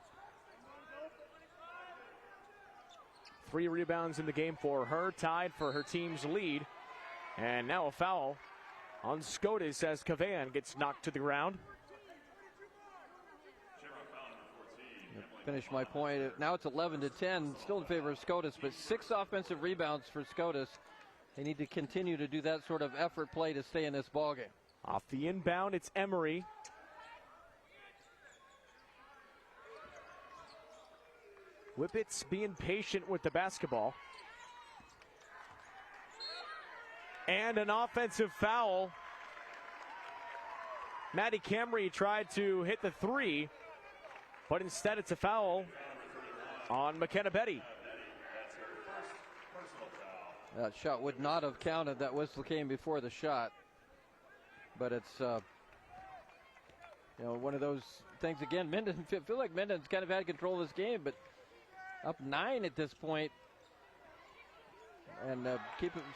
3 rebounds in the game for her, tied for her team's lead. And now a foul on Scotus as Cavan gets knocked to the ground. Finish my point. Now it's 11-10, still in favor of Scotus, but 6 offensive rebounds for Scotus. They need to continue to do that sort of effort play to stay in this ballgame. Off the inbound, it's Emery. Whippets being patient with the basketball. And an offensive foul. Maddie Camry tried to hit the 3, but instead it's a foul on McKenna Betty. That shot would not have counted. That whistle came before the shot. But it's, one of those things. Again, Minden, feel like Minden's kind of had control of this game, but up 9 at this point. And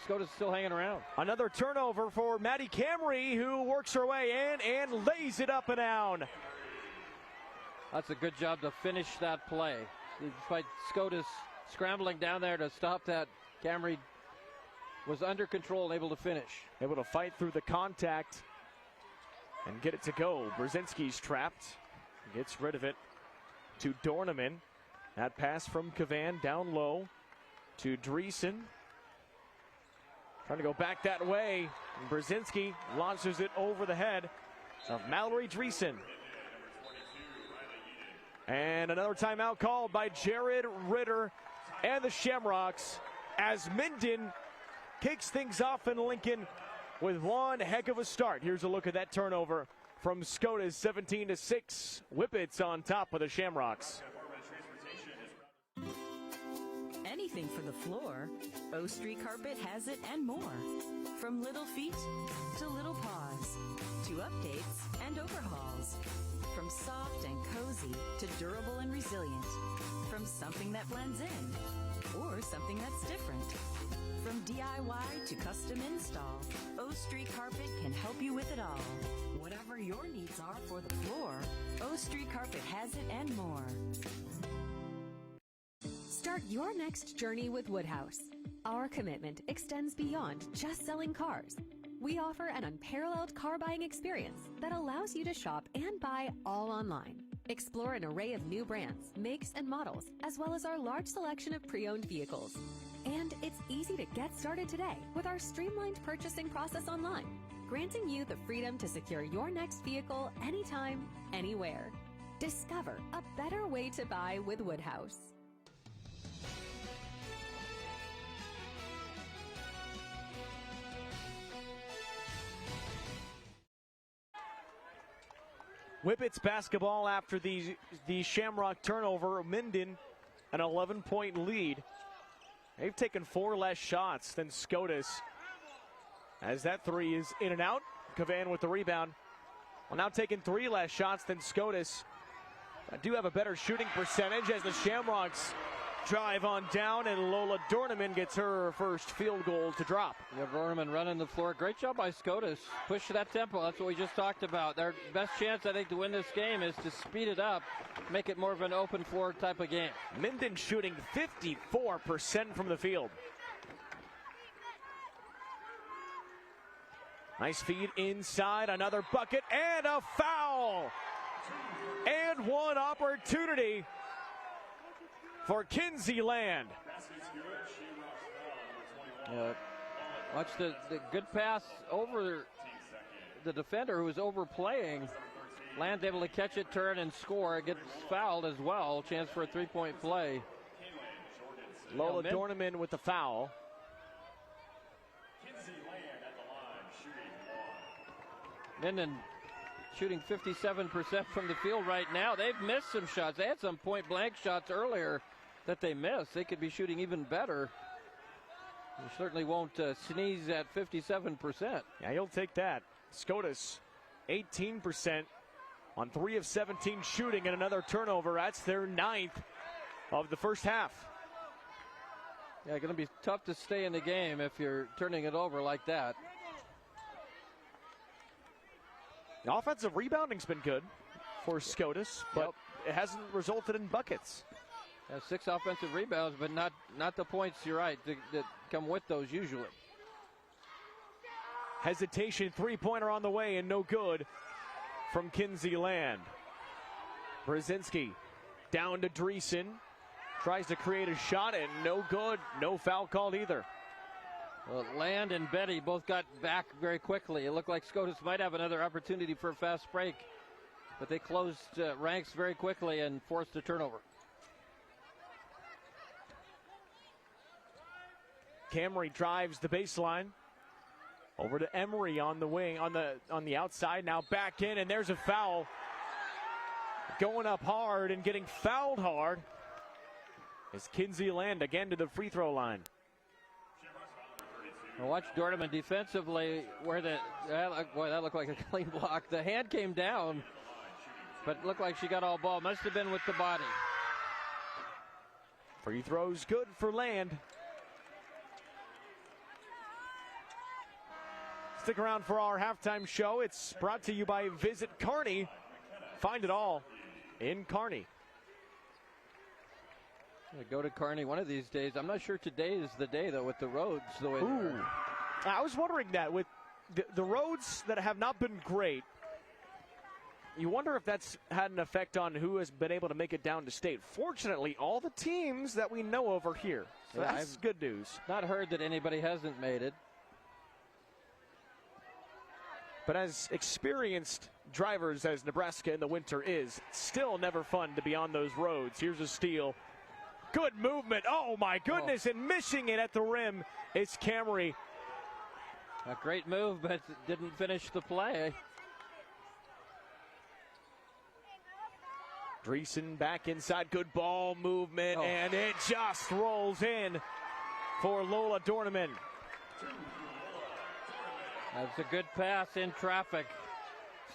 Scotus still hanging around. Another turnover for Maddie Camry, who works her way in and lays it up and down. That's a good job to finish that play. Despite Scotus scrambling down there to stop that, Camry was under control and able to finish. Able to fight through the contact and get it to go. Brzezinski's trapped. Gets rid of it to Dorneman. That pass from Cavan down low to Dreesen. Trying to go back that way. Brzezinski launches it over the head of Mallory Dreesen. And another timeout called by Jared Ritter and the Shamrocks as Minden kicks things off in Lincoln with one heck of a start. Here's a look at that turnover from Scotus, 17-6. Whippets on top of the Shamrocks. Anything for the floor, O Street Carpet has it and more. From little feet to little paws, to updates and overhauls. From soft and cozy to durable and resilient. From something that blends in or something that's different. From DIY to custom install, O Street Carpet can help you with it all. Whatever your needs are for the floor, O Street Carpet has it and more. Start your next journey with Woodhouse. Our commitment extends beyond just selling cars. We offer an unparalleled car buying experience that allows you to shop and buy all online. Explore an array of new brands, makes, and models, as well as our large selection of pre-owned vehicles. And it's easy to get started today with our streamlined purchasing process online, granting you the freedom to secure your next vehicle anytime, anywhere. Discover a better way to buy with Woodhouse. Whippets basketball after the Shamrock turnover. Minden an 11-point lead. They've taken 4 less shots than Scotus. As that three is in and out. Cavan with the rebound. Well, now taking 3 less shots than Scotus. I do have a better shooting percentage as the Shamrocks drive on down, and Lola Dorneman gets her first field goal to drop. Yeah, Dorneman running the floor. Great job by Scotus. Push that tempo. That's what we just talked about. Their best chance, I think, to win this game is to speed it up, make it more of an open floor type of game. Minden shooting 54% from the field. Nice feed inside, another bucket, and a foul! And one opportunity for Kinsey Land. Watch the good pass over the defender who was overplaying. Land's able to catch it, turn, and score. It gets fouled as well. Chance for a three-point play. Lola Dorneman with the foul. Minden shooting 57% from the field right now. They've missed some shots. They had some point-blank shots earlier that they missed. They could be shooting even better. You certainly won't sneeze at 57%. Yeah, he'll take that. Scotus, 18% on 3 of 17 shooting, and another turnover. That's their 9th of the first half. Yeah, going to be tough to stay in the game if you're turning it over like that. The offensive rebounding's been good for Scotus, but it hasn't resulted in buckets. 6 offensive rebounds, but not the points, you're right, that come with those usually. Hesitation, three-pointer on the way, and no good from Kinsey Land. Brzezinski down to Dreesen. Tries to create a shot, and no good. No foul called either. Well, Land and Betty both got back very quickly. It looked like Scotus might have another opportunity for a fast break, but they closed ranks very quickly and forced a turnover. Camry drives the baseline. Over to Emery on the wing, on the outside. Now back in, and there's a foul. Going up hard and getting fouled hard is Kinsey Land again to the free throw line. Now watch Dorneman defensively, where that looked like a clean block. The hand came down, but it looked like she got all ball. Must have been with the body. Free throws good for Land. Stick around for our halftime show. It's brought to you by Visit Kearney. Find it all in Kearney. Go to Kearney one of these days. I'm not sure today is the day, though, with the roads the way they are. I was wondering that with the roads that have not been great. You wonder if that's had an effect on who has been able to make it down to state. Fortunately, all the teams that we know over here. So yeah, that's good news. Not heard that anybody hasn't made it. But as experienced drivers as Nebraska in the winter is. Still never fun to be on those roads. Here's a steal. Good movement. Oh, my goodness. And missing it at the rim is Camry. A great move, but didn't finish the play. Dreesen back inside. Good ball movement, and it just rolls in for Lola Dorneman. That's a good pass in traffic.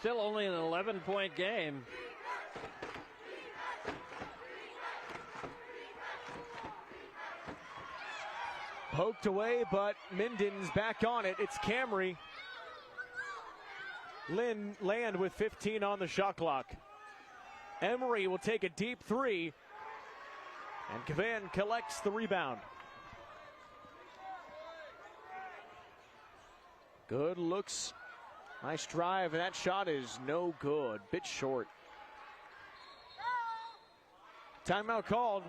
Still only an 11-point game. Poked away, but Minden's back on it. It's Camry. Land with 15 on the shot clock. Emery will take a deep three, and Cavan collects the rebound. Good looks. Nice drive, and that shot is no good. Bit short. Timeout called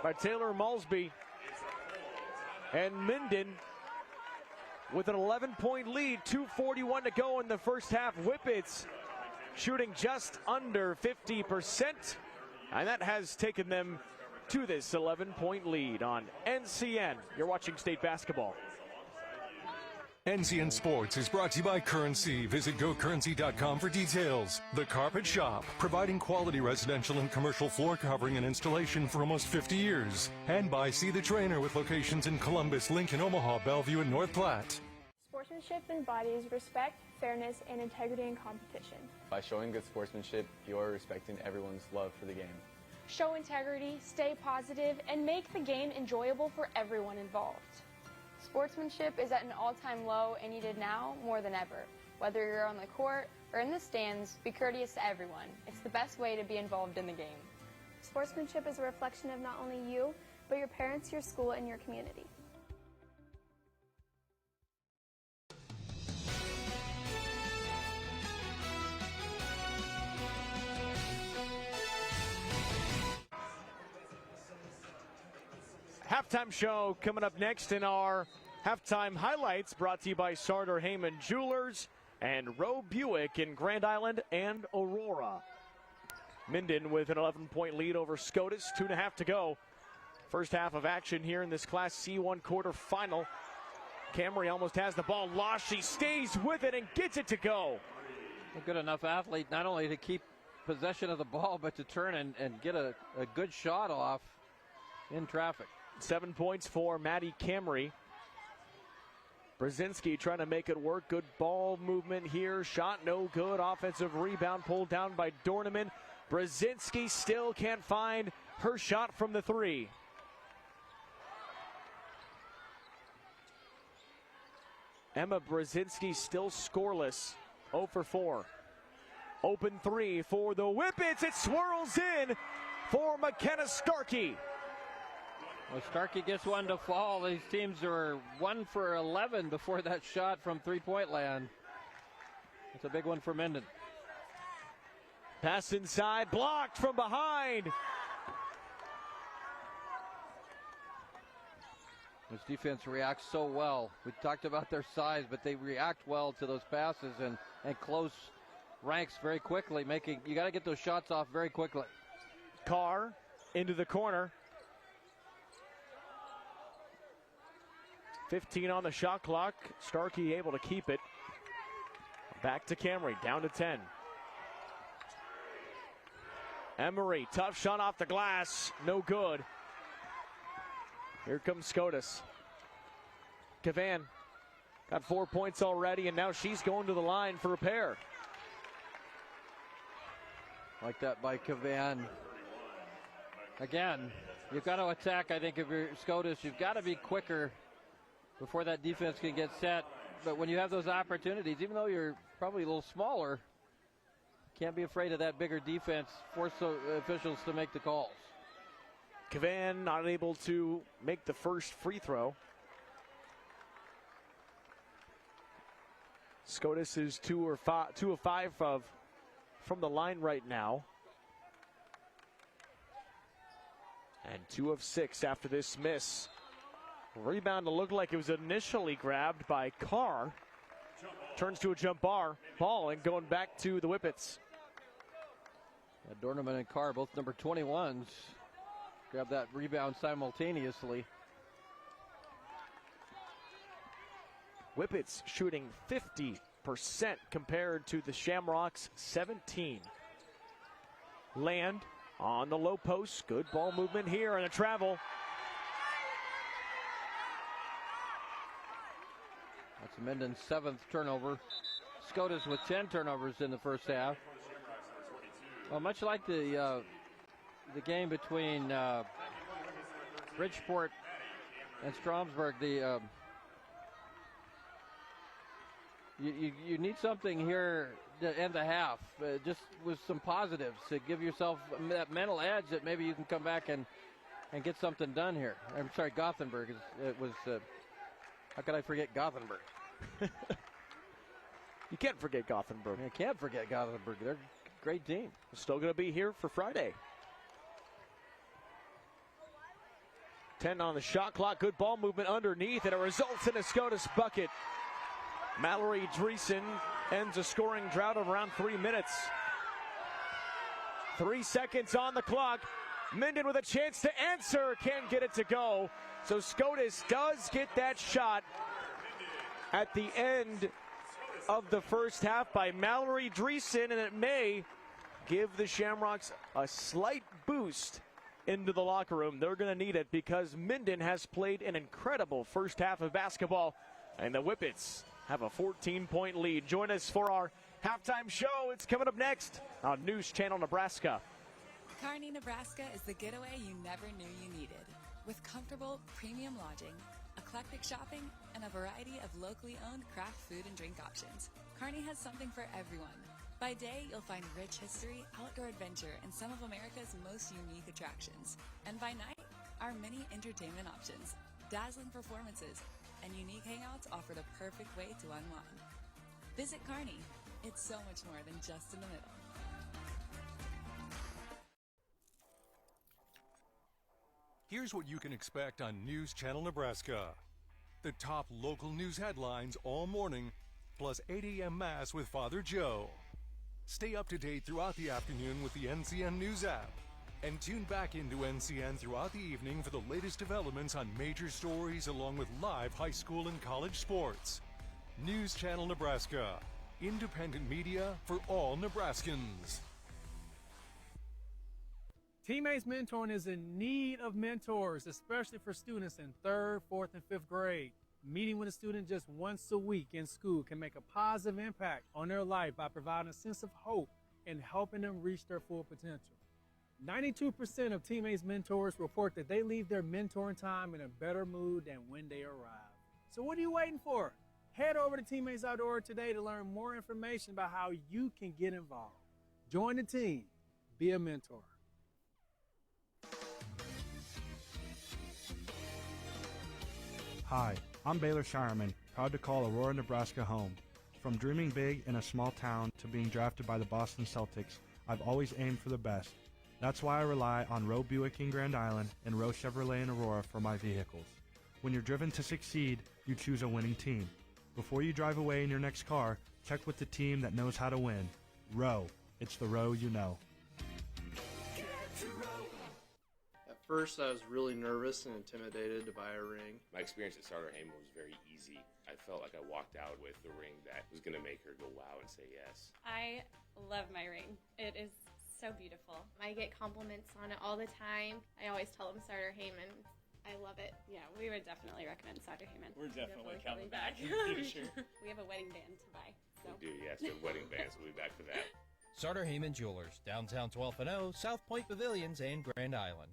by Taylor Malsby. And Minden with an 11-point lead, 2:41 to go in the first half. Whippets shooting just under 50%, and that has taken them to this 11-point lead on NCN. You're watching state basketball. NCN Sports is brought to you by Currency. Visit GoCurrency.com for details. The Carpet Shop, providing quality residential and commercial floor covering and installation for almost 50 years. And by See the Trainer with locations in Columbus, Lincoln, Omaha, Bellevue, and North Platte. Sportsmanship embodies respect, fairness, and integrity in competition. By showing good sportsmanship, you're respecting everyone's love for the game. Show integrity, stay positive, and make the game enjoyable for everyone involved. Sportsmanship is at an all-time low and needed now more than ever. Whether you're on the court or in the stands, be courteous to everyone. It's the best way to be involved in the game. Sportsmanship is a reflection of not only you, but your parents, your school, and your community. Halftime show coming up next in our halftime highlights, brought to you by Sartor Heyman Jewelers and Roe Buick in Grand Island and Aurora. Minden with an 11-point lead over Scotus, 2.5 to go. First half of action here in this Class C1 quarterfinal. Camry almost has the ball lost. She stays with it and gets it to go. A good enough athlete not only to keep possession of the ball, but to turn and get a good shot off in traffic. 7 points for Maddie Camry. Brzezinski trying to make it work. Good ball movement here. Shot no good. Offensive rebound pulled down by Dorneman. Brzezinski still can't find her shot from the three. Emma Brzezinski still scoreless. 0 for 4. Open three for the Whippets. It swirls in for McKenna Starkey. Well, Starkey gets one to fall. These teams are 1 for 11 before that shot from three-point land. It's a big one for Minden. Pass inside, blocked from behind. This defense reacts so well. We talked about their size, but they react well to those passes and close ranks very quickly. You got to get those shots off very quickly. Carr into the corner. 15 on the shot clock. Starkey able to keep it. Back to Camry, down to 10. Emery, tough shot off the glass, no good. Here comes Scotus. Cavan got 4 points already, and now she's going to the line for a pair. Like that by Cavan. Again, you've got to attack, I think, if you're Scotus. You've got to be quicker before that defense can get set. But when you have those opportunities, even though you're probably a little smaller, can't be afraid of that bigger defense. Force the officials to make the calls. Cavan not able to make the first free throw. Scotus is 2 of 5 from the line right now. And 2 of 6 after this miss. Rebound to look like it was initially grabbed by Carr. turns to a jump bar. Ball and going back to the Whippets. Dorneman and Carr, both number 21s, grab that rebound simultaneously. Whippets shooting 50% compared to the Shamrocks 17. Land on the low post. Good ball movement here and a travel. That's Minden's 7th turnover. Scotus with 10 turnovers in the first half. Well, much like the game between Bridgeport and Stromsburg, you need something here to end the half, just with some positives to give yourself that mental edge that maybe you can come back and get something done here. I'm sorry, Gothenburg. It was how could I forget Gothenburg? You can't forget Gothenburg. You can't forget Gothenburg. They're a great team. Still going to be here for Friday. 10 on the shot clock. Good ball movement underneath, and it results in a Scotus bucket. Mallory Dreesen ends a scoring drought of around 3 minutes. 3 seconds on the clock. Minden with a chance to answer. Can't get it to go. So Scotus does get that shot at the end of the first half by Mallory Dreesen, and it may give the Shamrocks a slight boost into the locker room. They're going to need it because Minden has played an incredible first half of basketball, and the Whippets have a 14-point lead. Join us for our halftime show. It's coming up next on News Channel Nebraska. Kearney, Nebraska is the getaway you never knew you needed. With comfortable, premium lodging, eclectic shopping, and a variety of locally owned craft food and drink options, Kearney has something for everyone. By day, you'll find rich history, outdoor adventure, and some of America's most unique attractions. And by night, our many entertainment options, dazzling performances, and unique hangouts offer the perfect way to unwind. Visit Kearney. It's so much more than just in the middle. Here's what you can expect on News Channel Nebraska. The top local news headlines all morning, plus 8 a.m. Mass with Father Joe. Stay up to date throughout the afternoon with the NCN News app. And tune back into NCN throughout the evening for the latest developments on major stories along with live high school and college sports. News Channel Nebraska. Independent media for all Nebraskans. Teammates Mentoring is in need of mentors, especially for students in 3rd, 4th, and 5th grade. Meeting with a student just once a week in school can make a positive impact on their life by providing a sense of hope and helping them reach their full potential. 92% of Teammates Mentors report that they leave their mentoring time in a better mood than when they arrive. So what are you waiting for? Head over to Teammates Outdoor today to learn more information about how you can get involved. Join the team. Be a mentor. Hi, I'm Baylor Shireman, proud to call Aurora, Nebraska home. From dreaming big in a small town to being drafted by the Boston Celtics, I've always aimed for the best. That's why I rely on Roe Buick in Grand Island and Roe Chevrolet in Aurora for my vehicles. When you're driven to succeed, you choose a winning team. Before you drive away in your next car, check with the team that knows how to win. Roe. It's the Roe you know. At first, I was really nervous and intimidated to buy a ring. My experience at Starter Heyman was very easy. I felt like I walked out with the ring that was going to make her go wow and say yes. I love my ring. It is so beautiful. I get compliments on it all the time. I always tell them Starter Heyman. I love it. Yeah, we would definitely recommend Starter Heyman. We're definitely coming back in the future. We have a wedding band to buy. So. We do, yes. The wedding bands will be back for that. Starter Heyman Jewelers, downtown 12th and O, South Point Pavilions, and Grand Island.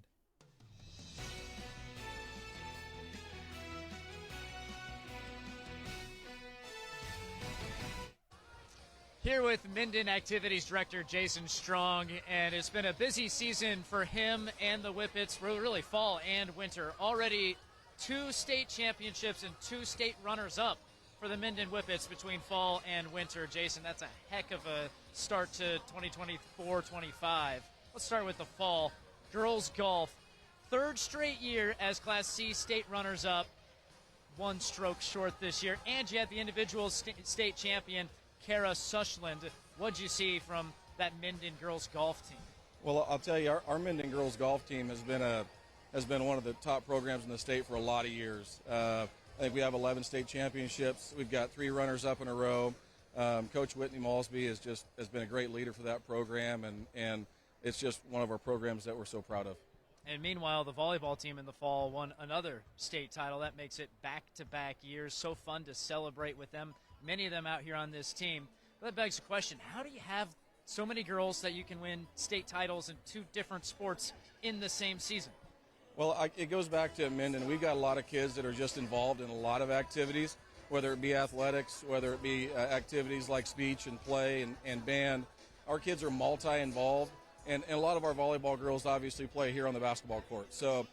Here with Minden Activities Director Jason Strong, and it's been a busy season for him and the Whippets, really fall and winter. Already 2 state championships and 2 state runners-up for the Minden Whippets between fall and winter. Jason, that's a heck of a start to 2024-25. Let's start with the fall. Girls golf, 3rd straight year as Class C state runners-up. one stroke short this year, and you had the individual state champion, Kara Sushland. What'd you see from that Minden girls golf team? Well, I'll tell you, our Minden girls golf team has been one of the top programs in the state for a lot of years. I think we have 11 state championships. We've got 3 runners-up in a row. Coach Whitney Malsby has been a great leader for that program, and it's just one of our programs that we're so proud of. And meanwhile, the volleyball team in the fall won another state title. That makes it back-to-back years. So fun to celebrate with them, many of them out here on this team. But that begs the question, how do you have so many girls that you can win state titles in 2 different sports in the same season? Well, it goes back to Minden. We've got a lot of kids that are just involved in a lot of activities, whether it be athletics, whether it be activities like speech and play and band. Our kids are multi-involved, and a lot of our volleyball girls obviously play here on the basketball court. So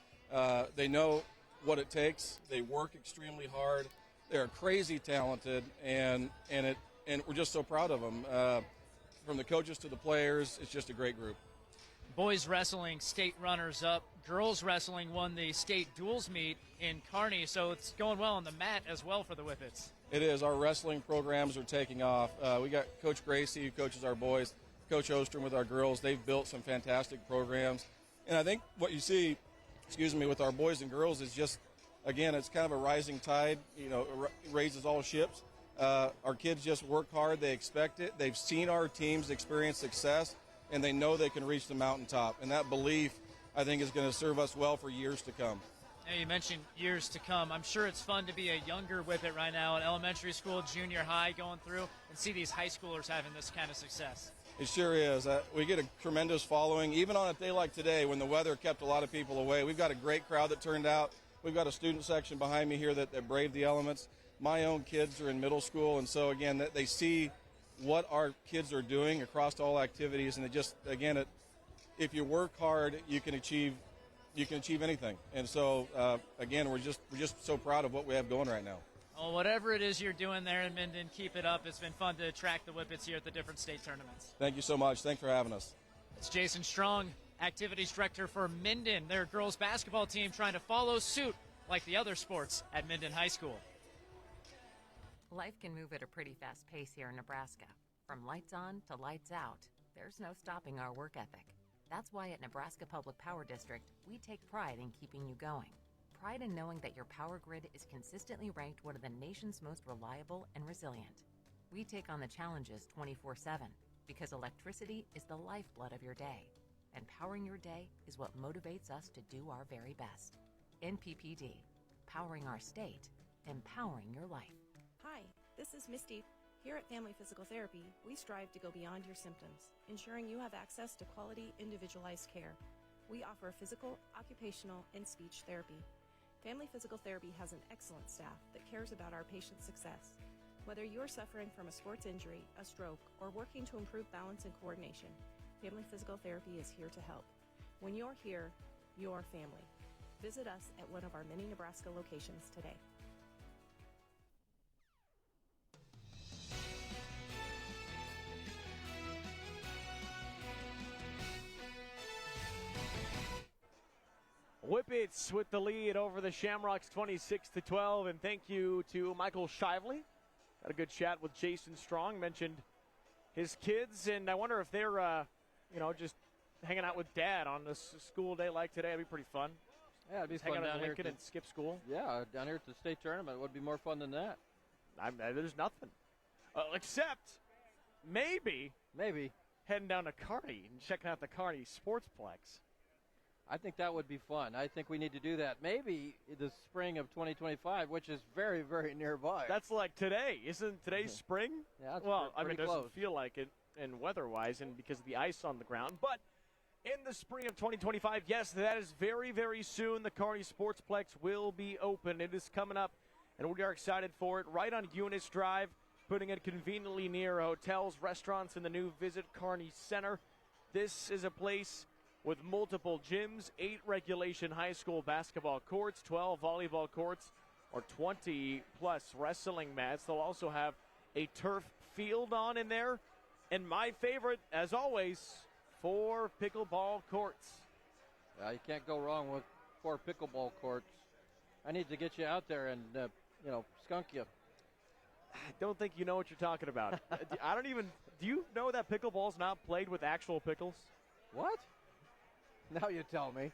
they know what it takes. They work extremely hard. They're crazy talented, and we're just so proud of them. From the coaches to the players, it's just a great group. Boys wrestling state runners-up. Girls wrestling won the state duals meet in Kearney, so it's going well on the mat as well for the Whippets. It is. Our wrestling programs are taking off. We got Coach Gracie, who coaches our boys, Coach Ostrom with our girls. They've built some fantastic programs. And I think what you see, with our boys and girls is just, again, it's kind of a rising tide. It raises all ships. Our kids just work hard. They expect it. They've seen our teams experience success, and they know they can reach the mountaintop. And that belief, I think, is going to serve us well for years to come. Now, you mentioned years to come. I'm sure it's fun to be a younger Whippet right now in elementary school, junior high, going through and see these high schoolers having this kind of success. It sure is. We get a tremendous following, even on a day like today when the weather kept a lot of people away. We've got a great crowd that turned out. We've got a student section behind me here that braved the elements. My own kids are in middle school, and so, again, they see what our kids are doing across all activities, and it just, again, if you work hard, you can achieve anything. And so, again, we're just so proud of what we have going right now. Well, whatever it is you're doing there in Minden, keep it up. It's been fun to track the Whippets here at the different state tournaments. Thank you so much. Thanks for having us. It's Jason Strong, Activities Director for Minden, their girls basketball team trying to follow suit like the other sports at Minden High School. Life can move at a pretty fast pace here in Nebraska. From lights on to lights out, there's no stopping our work ethic. That's why at Nebraska Public Power District, we take pride in keeping you going. Pride in knowing that your power grid is consistently ranked one of the nation's most reliable and resilient. We take on the challenges 24/7 because electricity is the lifeblood of your day, and powering your day is what motivates us to do our very best. NPPD, powering our state, empowering your life. Hi, this is Misty. Here at Family Physical Therapy, we strive to go beyond your symptoms, ensuring you have access to quality, individualized care. We offer physical, occupational, and speech therapy. Family Physical Therapy has an excellent staff that cares about our patients' success. Whether you're suffering from a sports injury, a stroke, or working to improve balance and coordination, Family Physical Therapy is here to help. When you're here, you're family. Visit us at one of our many Nebraska locations today. Whippets with the lead over the Shamrocks 26-12, and thank you to Michael Shively. Had a good chat with Jason Strong, mentioned his kids, and I wonder if they're, just hanging out with Dad on this school day like today. It'd be pretty fun. Yeah, it'd be hang fun out down at here Lincoln and skip school. Yeah, down here at the state tournament would be more fun than that. There's nothing. Except maybe heading down to Kearney and checking out the Kearney Sportsplex. I think that would be fun. I think we need to do that. Maybe the spring of 2025, which is very, very nearby. That's like today. Isn't today spring? Yeah, it's well, I mean, pretty it doesn't close. feel like it in weather-wise and because of the ice on the ground. But in the spring of 2025, yes, that is very, very soon. The Kearney Sportsplex will be open. It is coming up, and we are excited for it. Right on Eunice Drive, putting it conveniently near hotels, restaurants, and the new Visit Kearney Center. This is a place with multiple gyms, 8 regulation high school basketball courts, 12 volleyball courts, or 20-plus wrestling mats. They'll also have a turf field on in there. And my favorite, as always, 4 pickleball courts. You can't go wrong with 4 pickleball courts. I need to get you out there and skunk you. I don't think you know what you're talking about. I don't even. Do you know that pickleball's not played with actual pickles? What? Now you tell me.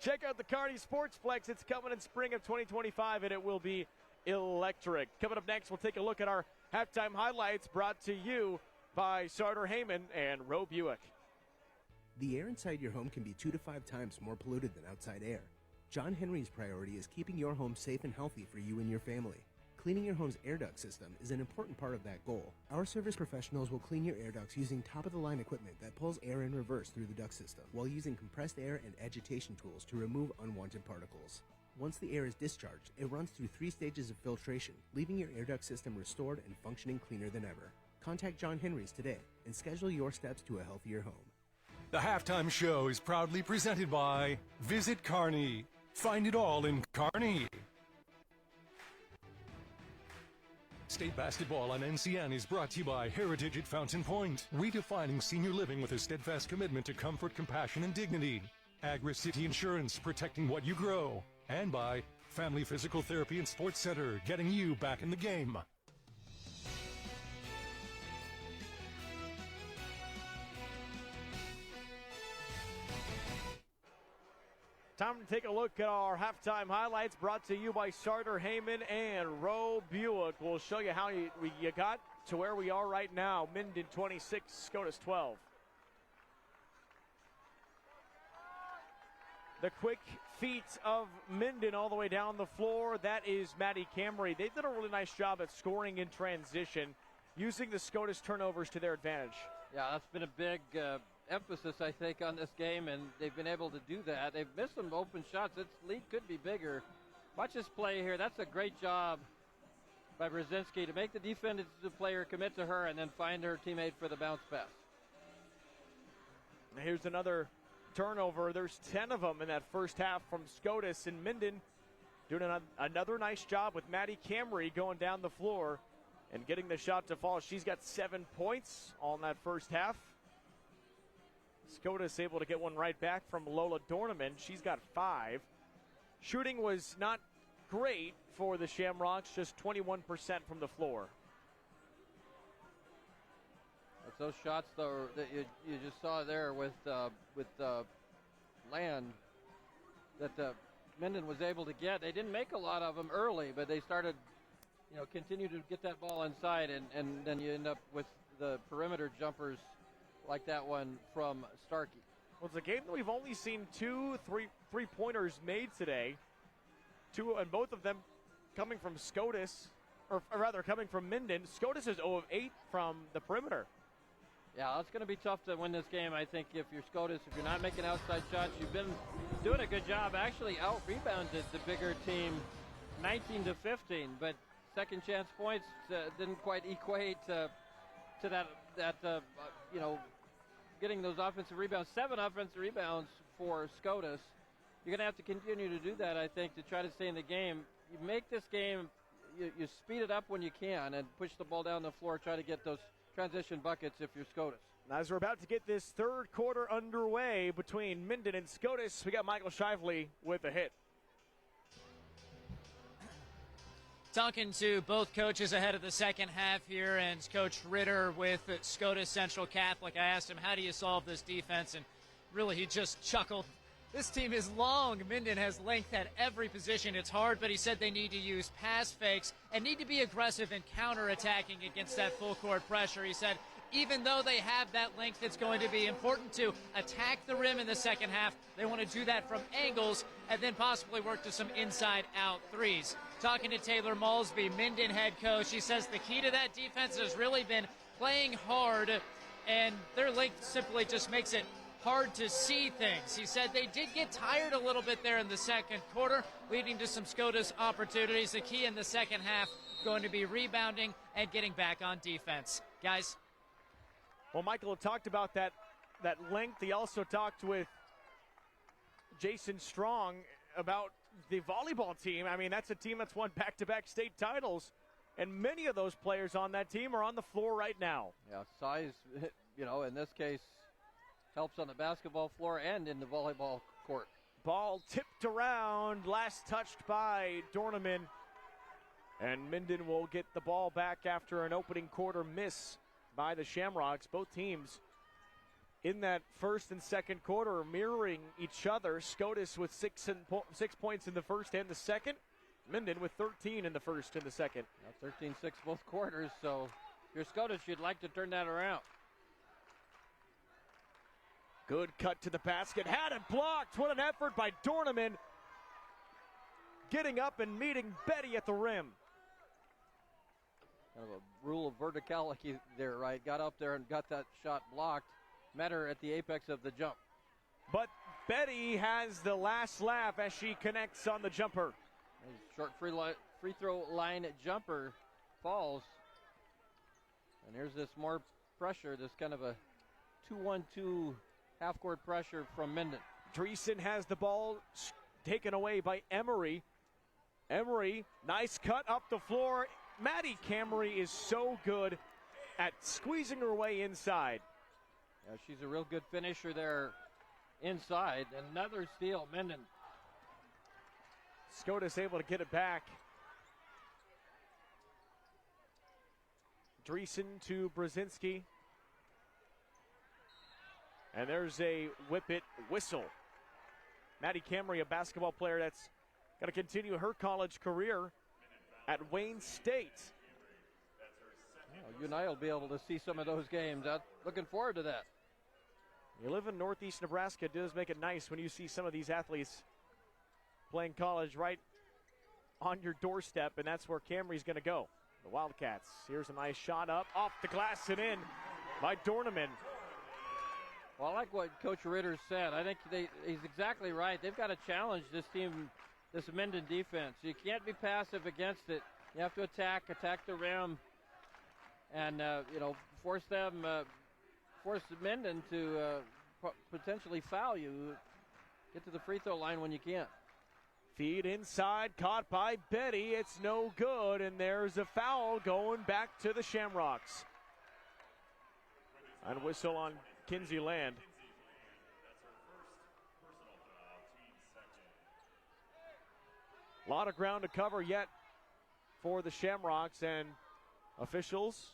Check out the Kearney Sportsplex. It's coming in spring of 2025, and it will be electric. Coming up next, we'll take a look at our halftime highlights brought to you by Sartor Heyman and Roe Buick. The air inside your home can be 2 to 5 times more polluted than outside air. John Henry's priority is keeping your home safe and healthy for you and your family. Cleaning your home's air duct system is an important part of that goal. Our service professionals will clean your air ducts using top-of-the-line equipment that pulls air in reverse through the duct system, while using compressed air and agitation tools to remove unwanted particles. Once the air is discharged, it runs through 3 stages of filtration, leaving your air duct system restored and functioning cleaner than ever. Contact John Henry's today and schedule your steps to a healthier home. The halftime show is proudly presented by Visit Kearney. Find it all in Kearney. State basketball on NCN is brought to you by Heritage at Fountain Point, redefining senior living with a steadfast commitment to comfort, compassion, and dignity. Agri-City Insurance, protecting what you grow. And by Family Physical Therapy and Sports Center, getting you back in the game. Time to take a look at our halftime highlights brought to you by Sartor Heyman and Roe Buick. We'll show you how you got to where we are right now. Minden 26, Scotus 12. The quick feet of Minden all the way down the floor. That is Maddie Camry. They did a really nice job at scoring in transition, using the Scotus turnovers to their advantage. Yeah, that's been a big emphasis, I think, on this game, and they've been able to do that. They've missed some open shots. Its lead could be bigger. Watch this play here. That's a great job by Brzezinski to make the defensive player commit to her and then find her teammate for the bounce pass. Here's another turnover. There's 10 of them in that first half from Scotus, and Minden doing another nice job with Maddie Camry going down the floor and getting the shot to fall. She's got 7 points all in that first half. Scotus able to get one right back from Lola Dorneman. She's got 5. Shooting was not great for the Shamrocks, just 21% from the floor. That's those shots, though, that you just saw there with Land that Minden was able to get. They didn't make a lot of them early, but they started, continue to get that ball inside, and then you end up with the perimeter jumpers like that one from Starkey. Well, it's a game that we've only seen 2 three-pointers made today. 2, and both of them coming from Scotus, or rather coming from Minden. Scotus is 0 of 8 from the perimeter. Yeah, it's going to be tough to win this game, I think, if you're Scotus. If you're not making outside shots, you've been doing a good job. Actually out-rebounded the bigger team 19-15, but second chance points didn't quite equate to that getting those offensive rebounds. 7 offensive rebounds for Scotus. You're going to have to continue to do that, I think, to try to stay in the game. You make this game, you speed it up when you can and push the ball down the floor, try to get those transition buckets if you're Scotus. As we're about to get this third quarter underway between Minden and Scotus, we got Michael Shively with a hit. Talking to both coaches ahead of the second half here, and Coach Ritter with Scotus Central Catholic. I asked him, how do you solve this defense? And really, he just chuckled. This team is long. Minden has length at every position. It's hard, but he said they need to use pass fakes and need to be aggressive in counterattacking against that full court pressure. He said, even though they have that length, it's going to be important to attack the rim in the second half. They want to do that from angles and then possibly work to some inside-out threes. Talking to Taylor Malsby, Minden head coach, he says the key to that defense has really been playing hard, and their length simply just makes it hard to see things. He said they did get tired a little bit there in the second quarter, leading to some Scotus opportunities. The key in the second half going to be rebounding and getting back on defense. Guys? Well, Michael talked about that length. He also talked with Jason Strong about the volleyball team. I mean, that's a team that's won back-to-back state titles, and many of those players on that team are on the floor right now. Yeah, size, in this case, helps on the basketball floor and in the volleyball court. Ball tipped around, last touched by Dorneman. And Minden will get the ball back after an opening quarter miss by the Shamrocks. Both teams in that first and second quarter are mirroring each other. Scotus with 6 points in the first and the second. Minden with 13 in the first and the second. 13-6 both quarters, so if you're Scotus, you'd like to turn that around. Good cut to the basket. Had it blocked. What an effort by Dorneman. Getting up and meeting Betty at the rim. Kind of a rule of verticality there, right? Got up there and got that shot blocked. Met her at the apex of the jump. But Betty has the last laugh as she connects on the jumper. Short free throw line jumper falls. And here's this more pressure, this kind of a 2-1-2 half-court pressure from Minden. Dreesen has the ball taken away by Emery. Emery, nice cut up the floor. Maddie Camry is so good at squeezing her way inside. Yeah, she's a real good finisher there inside. Another steal, Minden. Scotus able to get it back. Dreesen to Brzezinski. And there's a whip-it whistle. Maddie Camry, a basketball player that's going to continue her college career at Wayne State. Well, you and I will be able to see some of those games. I'm looking forward to that. You live in Northeast Nebraska, it does make it nice when you see some of these athletes playing college right on your doorstep, and that's where Camry's going to go. The Wildcats. Here's a nice shot up, off the glass and in by Dorneman. Well, I like what Coach Ritter said. I think he's exactly right. They've got to challenge this team, this Minden defense. You can't be passive against it. You have to attack the rim, and force Minden to potentially foul you. Get to the free throw line when you can. Feed inside, caught by Betty. It's no good, and there's a foul going back to the Shamrocks. And whistle on Kinsey Land. A lot of ground to cover yet for the Shamrocks, and officials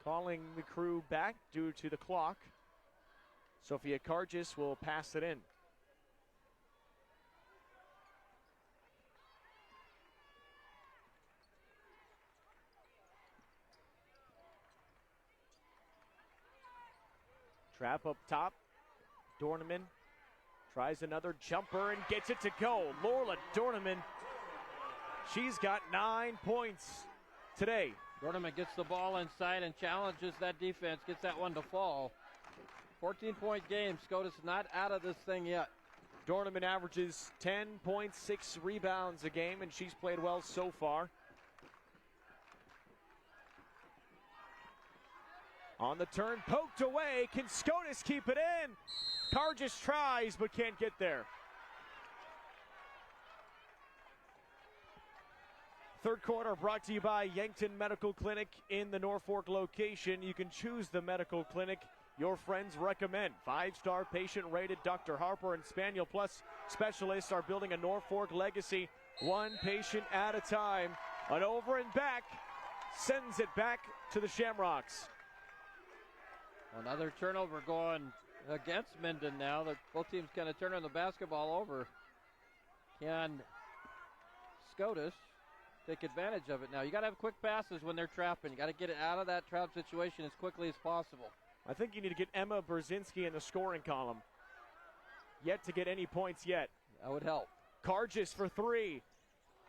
calling the crew back due to the clock. Sophia Kargis will pass it in. Trap up top. Dorneman tries another jumper and gets it to go. Lorla Dorneman, she's got 9 points today. Dorneman gets the ball inside and challenges that defense, gets that one to fall. 14-point game. Scotus not out of this thing yet. Dorneman averages 10.6 rebounds a game, and she's played well so far. On the turn, poked away. Can Scotus keep it in? Kargis tries, but can't get there. Third quarter brought to you by Yankton Medical Clinic in the Norfolk location. You can choose the medical clinic your friends recommend. 5-star patient-rated Dr. Harper and Spaniel Plus specialists are building a Norfolk legacy, one patient at a time. An over and back sends it back to the Shamrocks. Another turnover going against Minden now. Both teams kind of turning the basketball over. Can Scotus take advantage of it now? You got to have quick passes when they're trapping. You got to get it out of that trap situation as quickly as possible. I think you need to get Emma Brzezinski in the scoring column. Yet to get any points yet. That would help. Kargis for 3.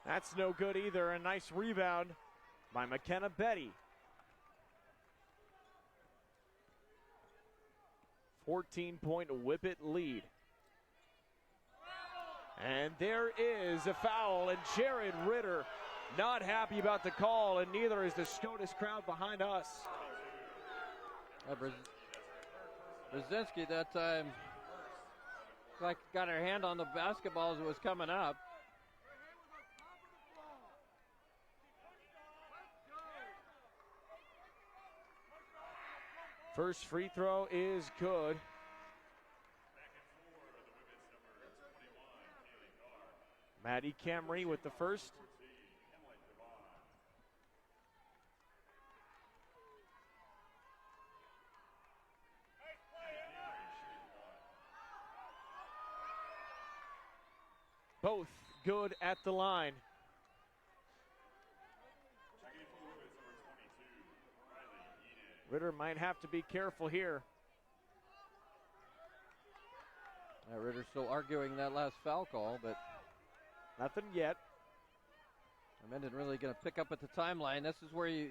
That's no good either. A nice rebound by McKenna Betty. 14-point whip-it lead. And there is a foul, and Jared Ritter not happy about the call, and neither is the Scotus crowd behind us. Brzezinski that time like got her hand on the basketball as it was coming up. First free throw is good. Maddie Camry with the first. Both good at the line. Ritter might have to be careful here. Ritter's still arguing that last foul call, but nothing yet. Minden really going to pick up at the timeline. This is where you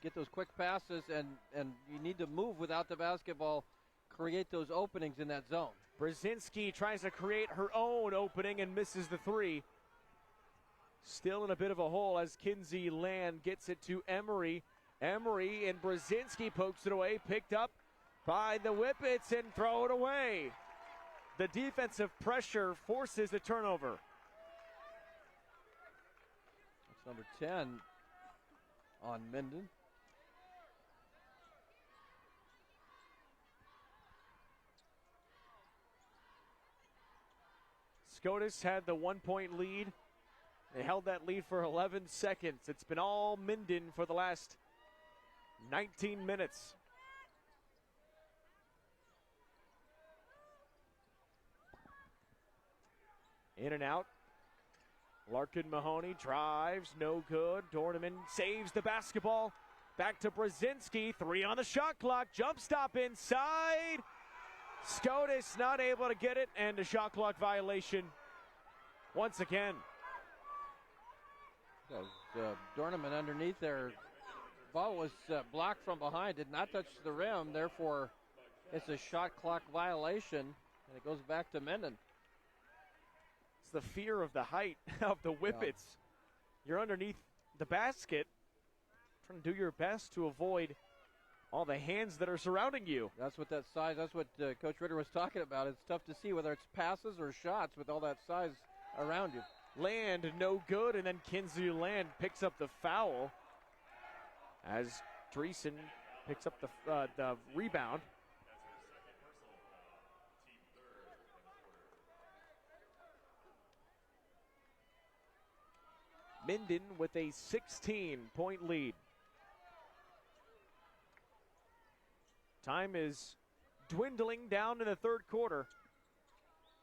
get those quick passes, and you need to move without the basketball, create those openings in that zone. Brzezinski tries to create her own opening and misses the three. Still in a bit of a hole as Kinsey Land gets it to Emery. Emery and Brzezinski pokes it away, picked up by the Whippets and throw it away. The defensive pressure forces the turnover. That's number 10 on Minden. Scotus had the 1-point lead. They held that lead for 11 seconds. It's been all Minden for the last 19 minutes. In and out. Larkin Mahoney drives, no good. Dorneman saves the basketball. Back to Brzezinski, 3 on the shot clock. Jump stop inside. Scotus not able to get it, and a shot clock violation once again. Dorneman underneath there. Ball was blocked from behind, did not touch the rim. Therefore, it's a shot clock violation, and it goes back to Minden. It's the fear of the height of the Whippets. Yeah. You're underneath the basket, trying to do your best to avoid all the hands that are surrounding you. That's what that size, that's what Coach Ritter was talking about. It's tough to see whether it's passes or shots with all that size around you. Land no good, and then Kinsey Land picks up the foul as Dreesen picks up the rebound. Minden with a 16-point lead. Time is dwindling down in the third quarter.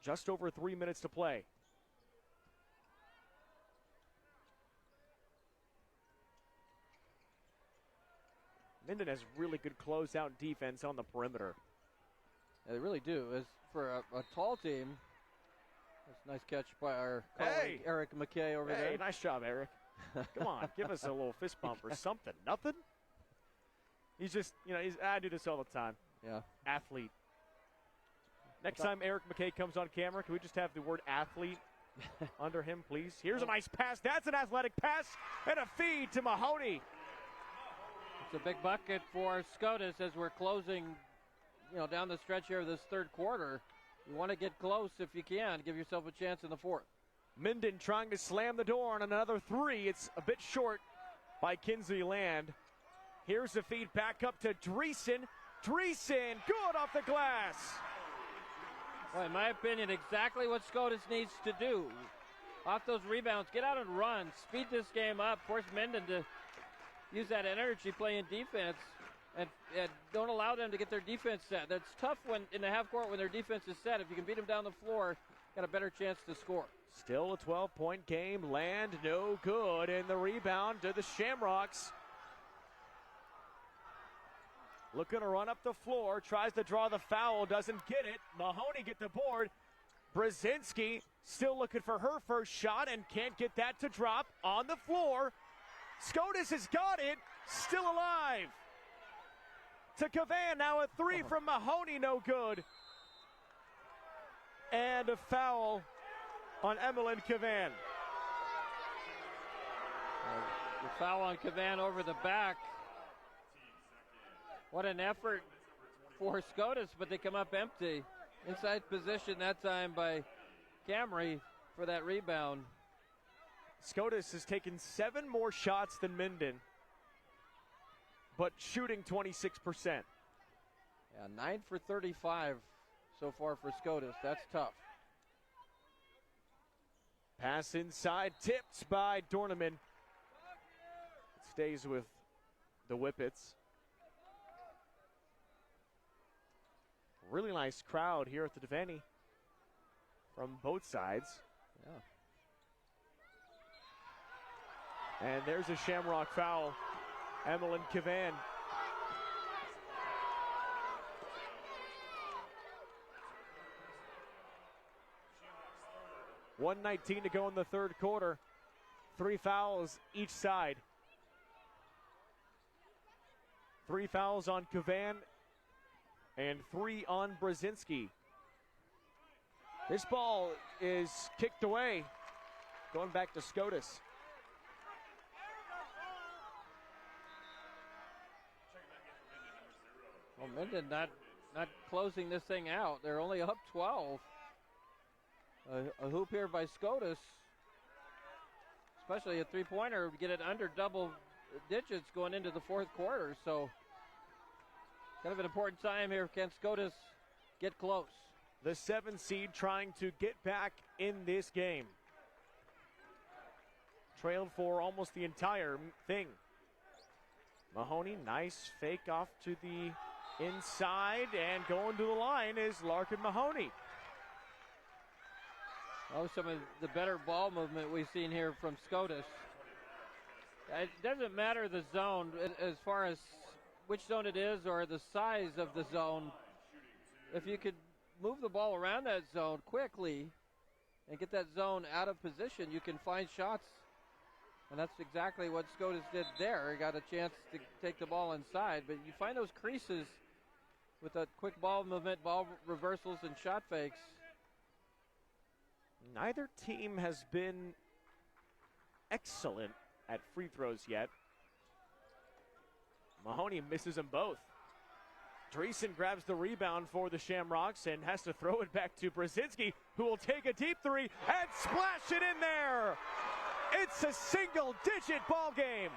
Just over 3 minutes to play. Minden has really good closeout defense on the perimeter. Yeah, they really do. As for a tall team, that's a nice catch by our colleague, Eric McKay over there. Hey, nice job, Eric. Come on, give us a little fist bump or something. Nothing? He's just, I do this all the time. Yeah. Athlete. Next time Eric McKay comes on camera, can we just have the word athlete under him, please? Here's a nice pass. That's an athletic pass and a feed to Mahoney. It's a big bucket for Scotus as we're closing, down the stretch here of this third quarter. You want to get close if you can. Give yourself a chance in the fourth. Minden trying to slam the door on another three. It's a bit short by Kinsey Land. Here's the feed back up to Dreesen. Dreesen, good off the glass. Well, in my opinion, exactly what Scotus needs to do. Off those rebounds, get out and run. Speed this game up. Force Minden to use that energy playing defense and don't allow them to get their defense set. That's tough when in the half court when their defense is set. If you can beat them down the floor, got a better chance to score. Still a 12-point game. Land no good, and the rebound to the Shamrocks. Looking to run up the floor, tries to draw the foul, doesn't get it. Mahoney get the board. Brzezinski still looking for her first shot and can't get that to drop on the floor. Scotus has got it, still alive. To Cavan, now a three from Mahoney, no good. And a foul on Emmeline Cavan. The foul on Cavan over the back. What an effort for Scotus, but they come up empty. Inside position that time by Camry for that rebound. Scotus has taken 7 more shots than Minden, but shooting 26%. Yeah, 9 for 35 so far for Scotus. That's tough. Pass inside, tipped by Dorneman. It stays with the Whippets. Really nice crowd here at the Devaney from both sides. Yeah. And there's a Shamrock foul. Emmeline Cavan. .119 to go in the third quarter. 3 fouls each side. 3 fouls on Cavan and 3 on Brzezinski. This ball is kicked away. Going back to Scotus. Well, Minden not closing this thing out. They're only up 12. A hoop here by Scotus. Especially a three-pointer, get it under double digits going into the fourth quarter. So kind of an important time here. Can Scotus get close? The 7 seed trying to get back in this game. Trailed for almost the entire thing. Mahoney, nice fake off to the inside, and going to the line is Larkin Mahoney. Oh, some of the better ball movement we've seen here from Scotus. It doesn't matter the zone as far as which zone it is or the size of the zone. If you could move the ball around that zone quickly and get that zone out of position, you can find shots. And that's exactly what Scotus did there. He got a chance to take the ball inside. But you find those creases with that quick ball movement, ball reversals, and shot fakes. Neither team has been excellent at free throws yet. Mahoney misses them both. Dreesen grabs the rebound for the Shamrocks and has to throw it back to Brzezinski, who will take a deep three and splash it in there. It's a single-digit ball game.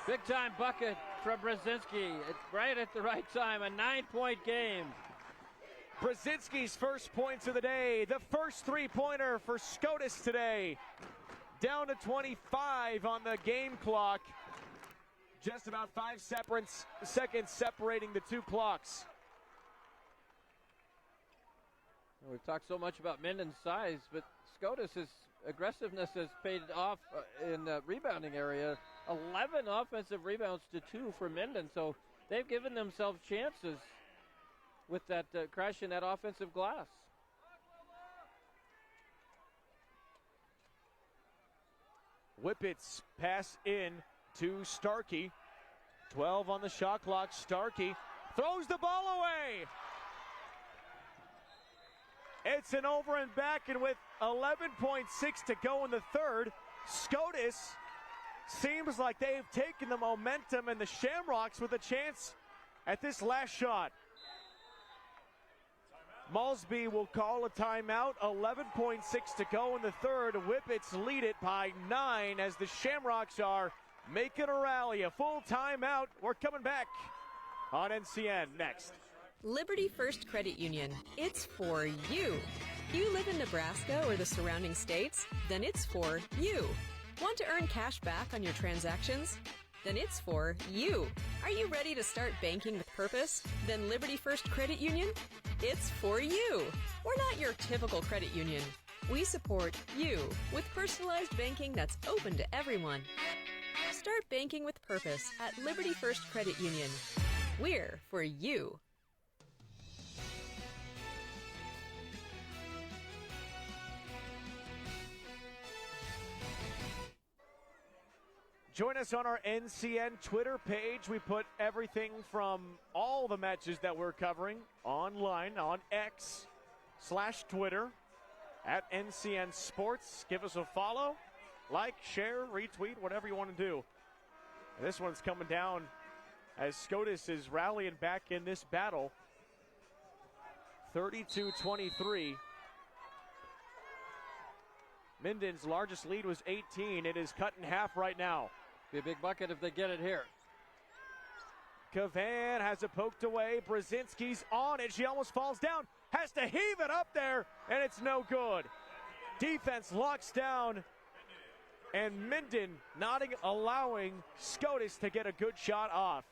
Big-time bucket from Brzezinski. It's right at the right time, a 9-point game. Brzezinski's first points of the day, the first three-pointer for Scotus today. Down to 25 on the game clock. Just about 5 seconds separating the two clocks. We've talked so much about Minden's size, but Scotus' aggressiveness has paid off in the rebounding area. 11 offensive rebounds to 2 for Minden, so they've given themselves chances with that crash in that offensive glass. Whippets pass in to Starkey. 12 on the shot clock. Starkey throws the ball away. It's an over and back, and with 11.6 to go in the third, Scotus seems like they've taken the momentum, and the Shamrocks with a chance at this last shot. Malsby will call a timeout. 11.6 to go in the third. Whippets lead it by 9 as the Shamrocks are making a rally. A full timeout. We're coming back on NCN next. Liberty First Credit Union. It's for you. You live in Nebraska or the surrounding states? Then it's for you. Want to earn cash back on your transactions? Then it's for you. Are you ready to start banking with purpose? Then Liberty First Credit Union? It's for you. We're not your typical credit union. We support you with personalized banking that's open to everyone. Start banking with purpose at Liberty First Credit Union. We're for you. Join us on our NCN Twitter page. We put everything from all the matches that we're covering online on X/Twitter at NCN Sports. Give us a follow, like, share, retweet, whatever you want to do. And this one's coming down as Scotus is rallying back in this battle. 32-23. Minden's largest lead was 18. It is cut in half right now. Be a big bucket if they get it here. Cavan has it poked away. Brzezinski's on it. She almost falls down. Has to heave it up there, and it's no good. Defense locks down, and Minden not allowing Scotus to get a good shot off.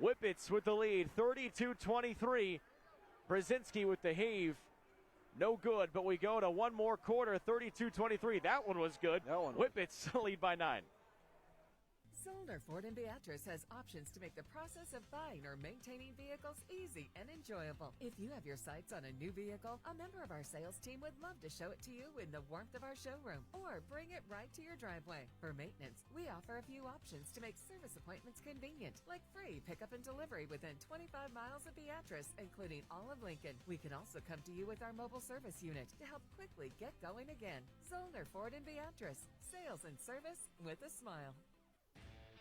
Whippets with the lead, 32-23. Brzezinski with the heave. No good, but we go to one more quarter, 32-23. That one was good. Whippets lead by 9. Zollner Ford in Beatrice has options to make the process of buying or maintaining vehicles easy and enjoyable. If you have your sights on a new vehicle, a member of our sales team would love to show it to you in the warmth of our showroom or bring it right to your driveway. For maintenance, we offer a few options to make service appointments convenient, like free pickup and delivery within 25 miles of Beatrice, including all of Lincoln. We can also come to you with our mobile service unit to help quickly get going again. Zollner Ford in Beatrice. Sales and service with a smile.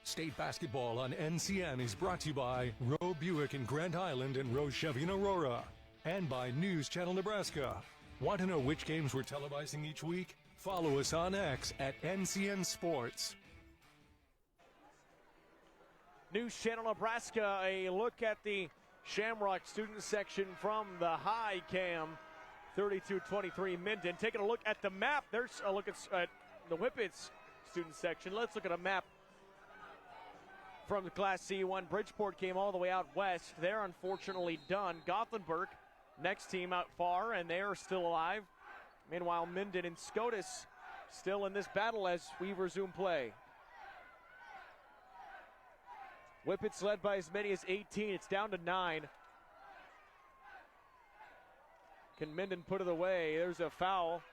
State basketball on NCN is brought to you by Roe Buick in Grand Island and Roe Chevy in Aurora. And by News Channel Nebraska. Want to know which games we're televising each week? Follow us on X at NCN Sports. News Channel Nebraska, a look at the Shamrock student section from the high cam. 32-23 Minden. Taking a look at the map. There's a look at the Whippets student section. Let's look at a map from the Class C1. Bridgeport came all the way out west. They're unfortunately done. Gothenburg, next team out far, and they are still alive. Meanwhile, Minden and Scotus still in this battle as we resume play. Whippets led by as many as 18. It's down to 9. Can Minden put it away? There's a foul.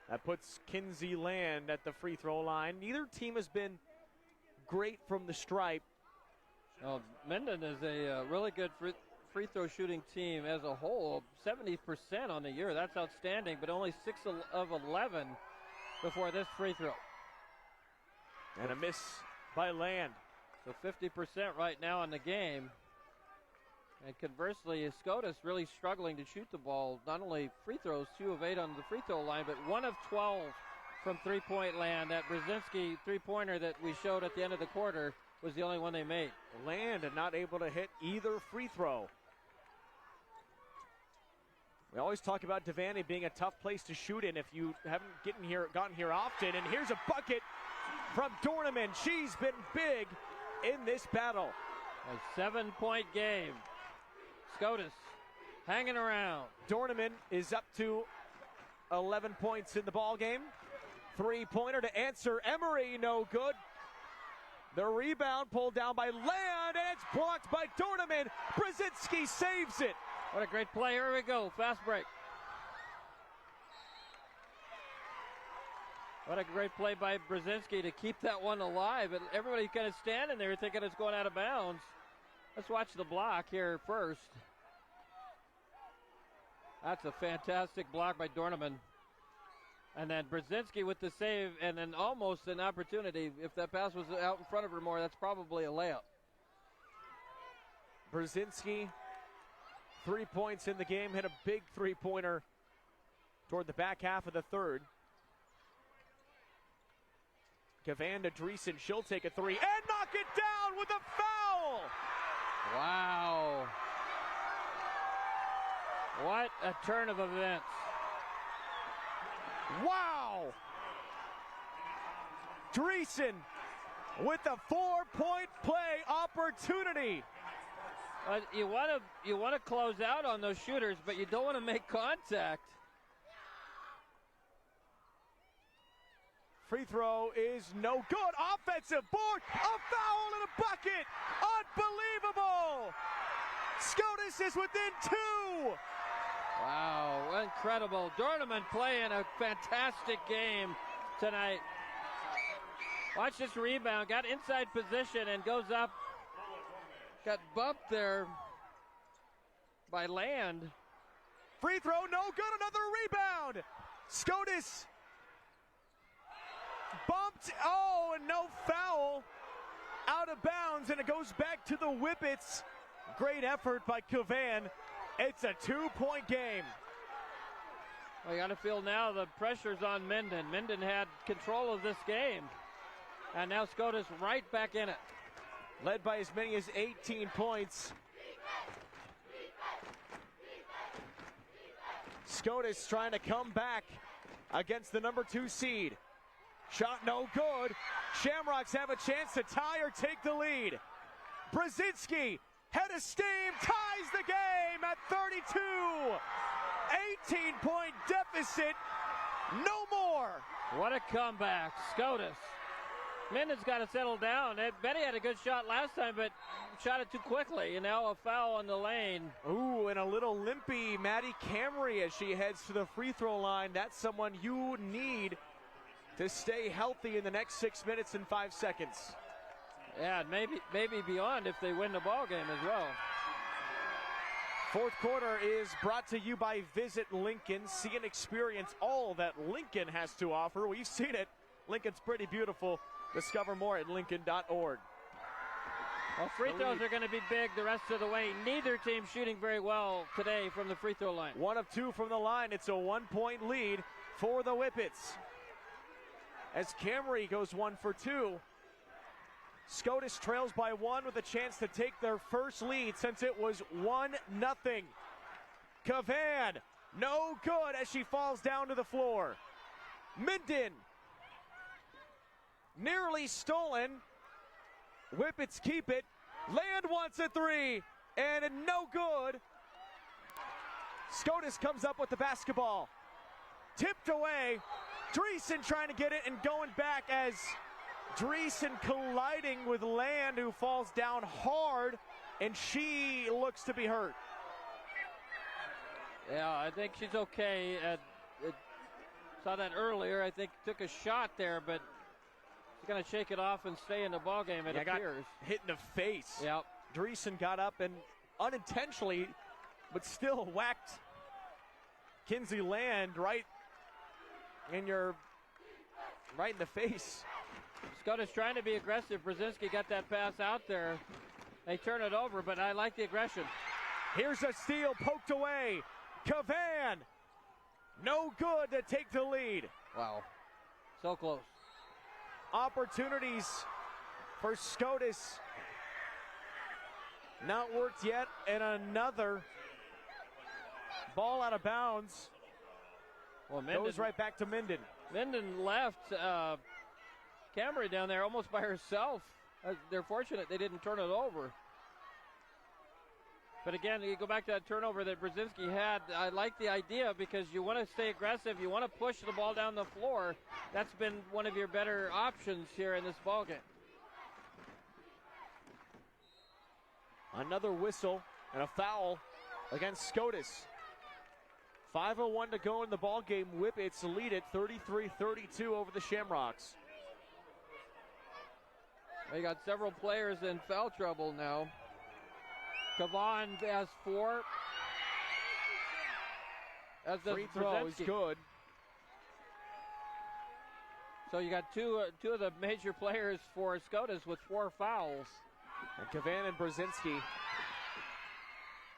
That puts Kinsey Land at the free throw line. Neither team has been great from the stripe. Well, Minden is a really good free throw shooting team as a whole. 70% on the year. That's outstanding, but only 6 of 11 before this free throw. And a miss by Land. So 50% right now in the game. And conversely, Scotus really struggling to shoot the ball. Not only free throws, 2 of 8 on the free throw line, but 1 of 12 from three-point land. That Brzezinski three-pointer that we showed at the end of the quarter was the only one they made. Land not able to hit either free throw. We always talk about Devaney being a tough place to shoot in if you haven't gotten here often. And here's a bucket from Dorneman. She's been big in this battle. A 7-point game. Scotus hanging around. Dorneman is up to 11 points in the ball game. Three-pointer to answer Emery, no good. The rebound pulled down by Land, and it's blocked by Dorneman. Brzezinski saves it. What a great play. Here we go. Fast break. What a great play by Brzezinski to keep that one alive. And everybody kind of standing there thinking it's going out of bounds. Let's watch the block here first. That's a fantastic block by Dorneman. And then Brzezinski with the save, and then almost an opportunity. If that pass was out in front of her more, that's probably a layup. Brzezinski, 3 points in the game, hit a big three-pointer toward the back half of the third. Gavanda Dreesen, she'll take a three and knock it down with a foul! Wow. What a turn of events. Wow! Dreesen with a 4-point play opportunity. You want to close out on those shooters, but you don't want to make contact. Free throw is no good. Offensive board, a foul and a bucket. Unbelievable. Scotus is within 2. Wow, incredible. Dorneman playing a fantastic game tonight. Watch this rebound. Got inside position and goes up. Got bumped there by Land. Free throw, no good. Another rebound. Scotus bumped. Oh, and no foul. Out of bounds, and it goes back to the Whippets. Great effort by Cavan. It's a 2-point game. Well, you got to feel now the pressure's on Minden. Minden had control of this game. And now Scotus right back in it. Led by as many as 18 points. Scotus trying to come back against the number 2 seed. Shot no good. Shamrocks have a chance to tie or take the lead. Brzezinski, head of steam, ties the game at 32. 18-point deficit. No more. What a comeback. Scotus. Minden's got to settle down. Betty had a good shot last time, but shot it too quickly. And now a foul in the lane. Ooh, and a little limpy Maddie Camry as she heads to the free throw line. That's someone you need to stay healthy in the next 6 minutes and 5 seconds. Yeah, maybe beyond if they win the ball game as well. Fourth quarter is brought to you by Visit Lincoln. See and experience all that Lincoln has to offer. We've seen it. Lincoln's pretty beautiful. Discover more at Lincoln.org. Well, free throws are going to be big the rest of the way. Neither team shooting very well today from the free throw line. 1 of 2 from the line. It's a 1-point lead for the Whippets. As Camry goes 1 for 2. Scotus trails by 1 with a chance to take their first lead since it was 1-0. Cavan, no good as she falls down to the floor. Minden, nearly stolen. Whippets keep it. Land wants a 3, and no good. Scotus comes up with the basketball. Tipped away. Dreesen trying to get it and going back as Dreesen colliding with Land, who falls down hard, and she looks to be hurt. Yeah, I think she's okay. Saw that earlier. I think took a shot there, but she's going to shake it off and stay in the ball game, it appears. Got hit in the face. Yep. Dreesen got up and unintentionally, but still whacked Kinsey Land right in the face. Scotus trying to be aggressive. Brzezinski got that pass out there. They turn it over, but I like the aggression. Here's a steal poked away. Cavan, no good to take the lead. Wow, so close. Opportunities for Scotus. Not worked yet, and another ball out of bounds. Well, Minden goes right back to Minden. Minden left Camry down there almost by herself. They're fortunate they didn't turn it over. But again, you go back to that turnover that Brzezinski had. I like the idea because you want to stay aggressive. You want to push the ball down the floor. That's been one of your better options here in this ball game. Another whistle and a foul against Scotus. 5:01 to go in the ball game. Whippets lead it 33-32 over the Shamrocks. They got several players in foul trouble now. Cavan has 4. As does free throw is good. So you got two of the major players for Scotus with 4 fouls. And Cavan and Brzezinski.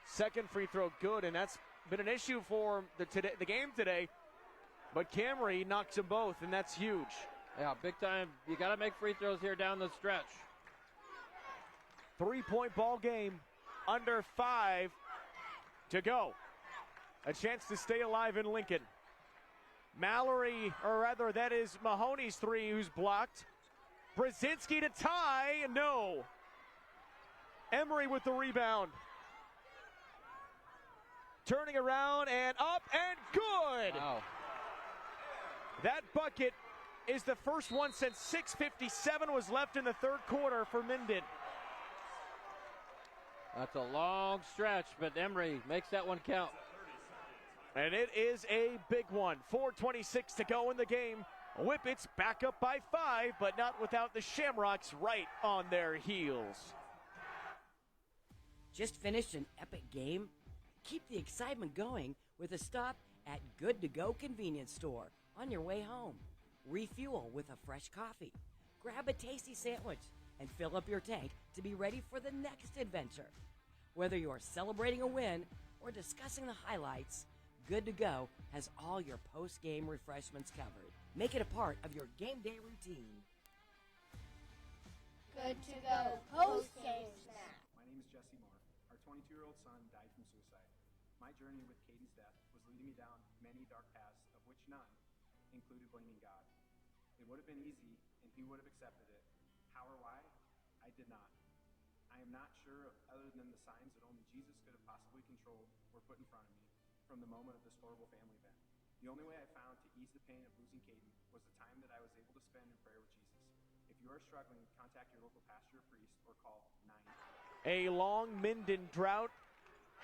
Second free throw good, and that's been an issue for the game today. But Camry knocks them both, and that's huge. Yeah, big time. You got to make free throws here down the stretch. 3-point ball game. Under 5 to go. A chance to stay alive in Lincoln. Mallory, or rather that is Mahoney's 3 who's blocked. Brzezinski to tie, no. Emery with the rebound. Turning around and up and good. Wow. That bucket is the first one since 6:57 was left in the third quarter for Minden. That's a long stretch, but Emery makes that one count. And it is a big one. 4:26 to go in the game. Whippets back up by 5, but not without the Shamrocks right on their heels. Just finished an epic game? Keep the excitement going with a stop at Good To Go convenience store on your way home. Refuel with a fresh coffee. Grab a tasty sandwich and fill up your tank to be ready for the next adventure. Whether you're celebrating a win or discussing the highlights, Good To Go has all your post-game refreshments covered. Make it a part of your game day routine. Good To Go post-game snack. My name is Jesse Moore. Our 22-year-old son died from suicide. My journey with Caden's death was leading me down many dark paths, of which none included blaming God. It would have been easy, and he would have accepted it. How or why? I did not. I am not sure of other than the signs that only Jesus could have possibly controlled were put in front of me. from the moment of this horrible family event. The only way I found to ease the pain of losing Caden was the time that I was able to spend in prayer with Jesus. If you are struggling, contact your local pastor or priest or call 9. A long Minden drought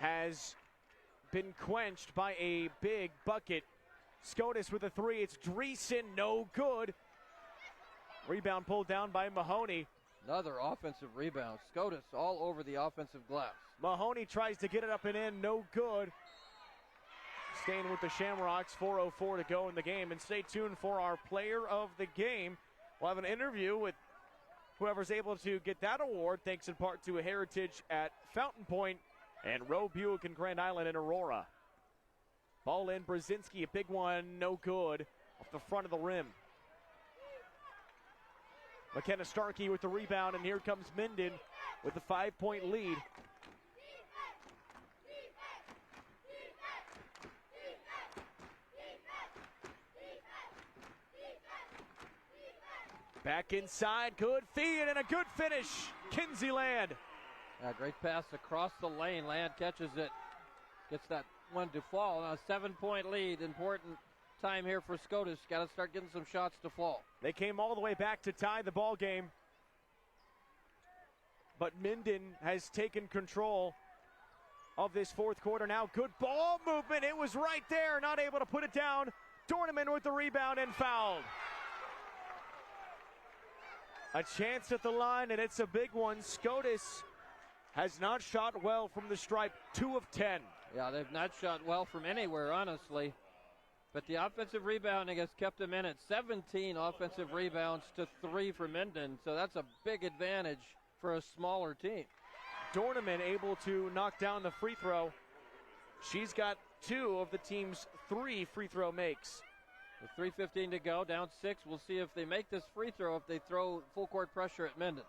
has been quenched by a big bucket. Scotus with a three. It's Dreesen, no good. Rebound pulled down by Mahoney. Another offensive rebound. Scotus all over the offensive glass. Mahoney tries to get it up and in, no good. Staying with the Shamrocks, 4:04 to go in the game. And stay tuned for our player of the game. We'll have an interview with whoever's able to get that award, thanks in part to a heritage at Fountain Point and Roe Buick and Grand Island in Aurora. Ball in, Brzezinski, a big one, no good, off the front of the rim. McKenna Starkey with the rebound, and here comes Minden with the 5-point lead. Back inside, good feed and a good finish. Kinsey Land. Yeah, great pass across the lane. Land catches it, gets that one to fall. Now a 7-point lead. Important time here for Scotus. Got to start getting some shots to fall. They came all the way back to tie the ball game, but Minden has taken control of this fourth quarter now. Good ball movement. It was right there. Not able to put it down. Dorneman with the rebound and fouled. A chance at the line, and it's a big one. Scotus has not shot well from the stripe, 2 of 10. Yeah, they've not shot well from anywhere, honestly. But the offensive rebounding has kept them in at 17 offensive rebounds to 3 for Minden, so that's a big advantage for a smaller team. Dorneman able to knock down the free throw. She's got 2 of the team's 3 free throw makes. With 3:15 to go, down 6. We'll see if they make this free throw, if they throw full court pressure at Minden.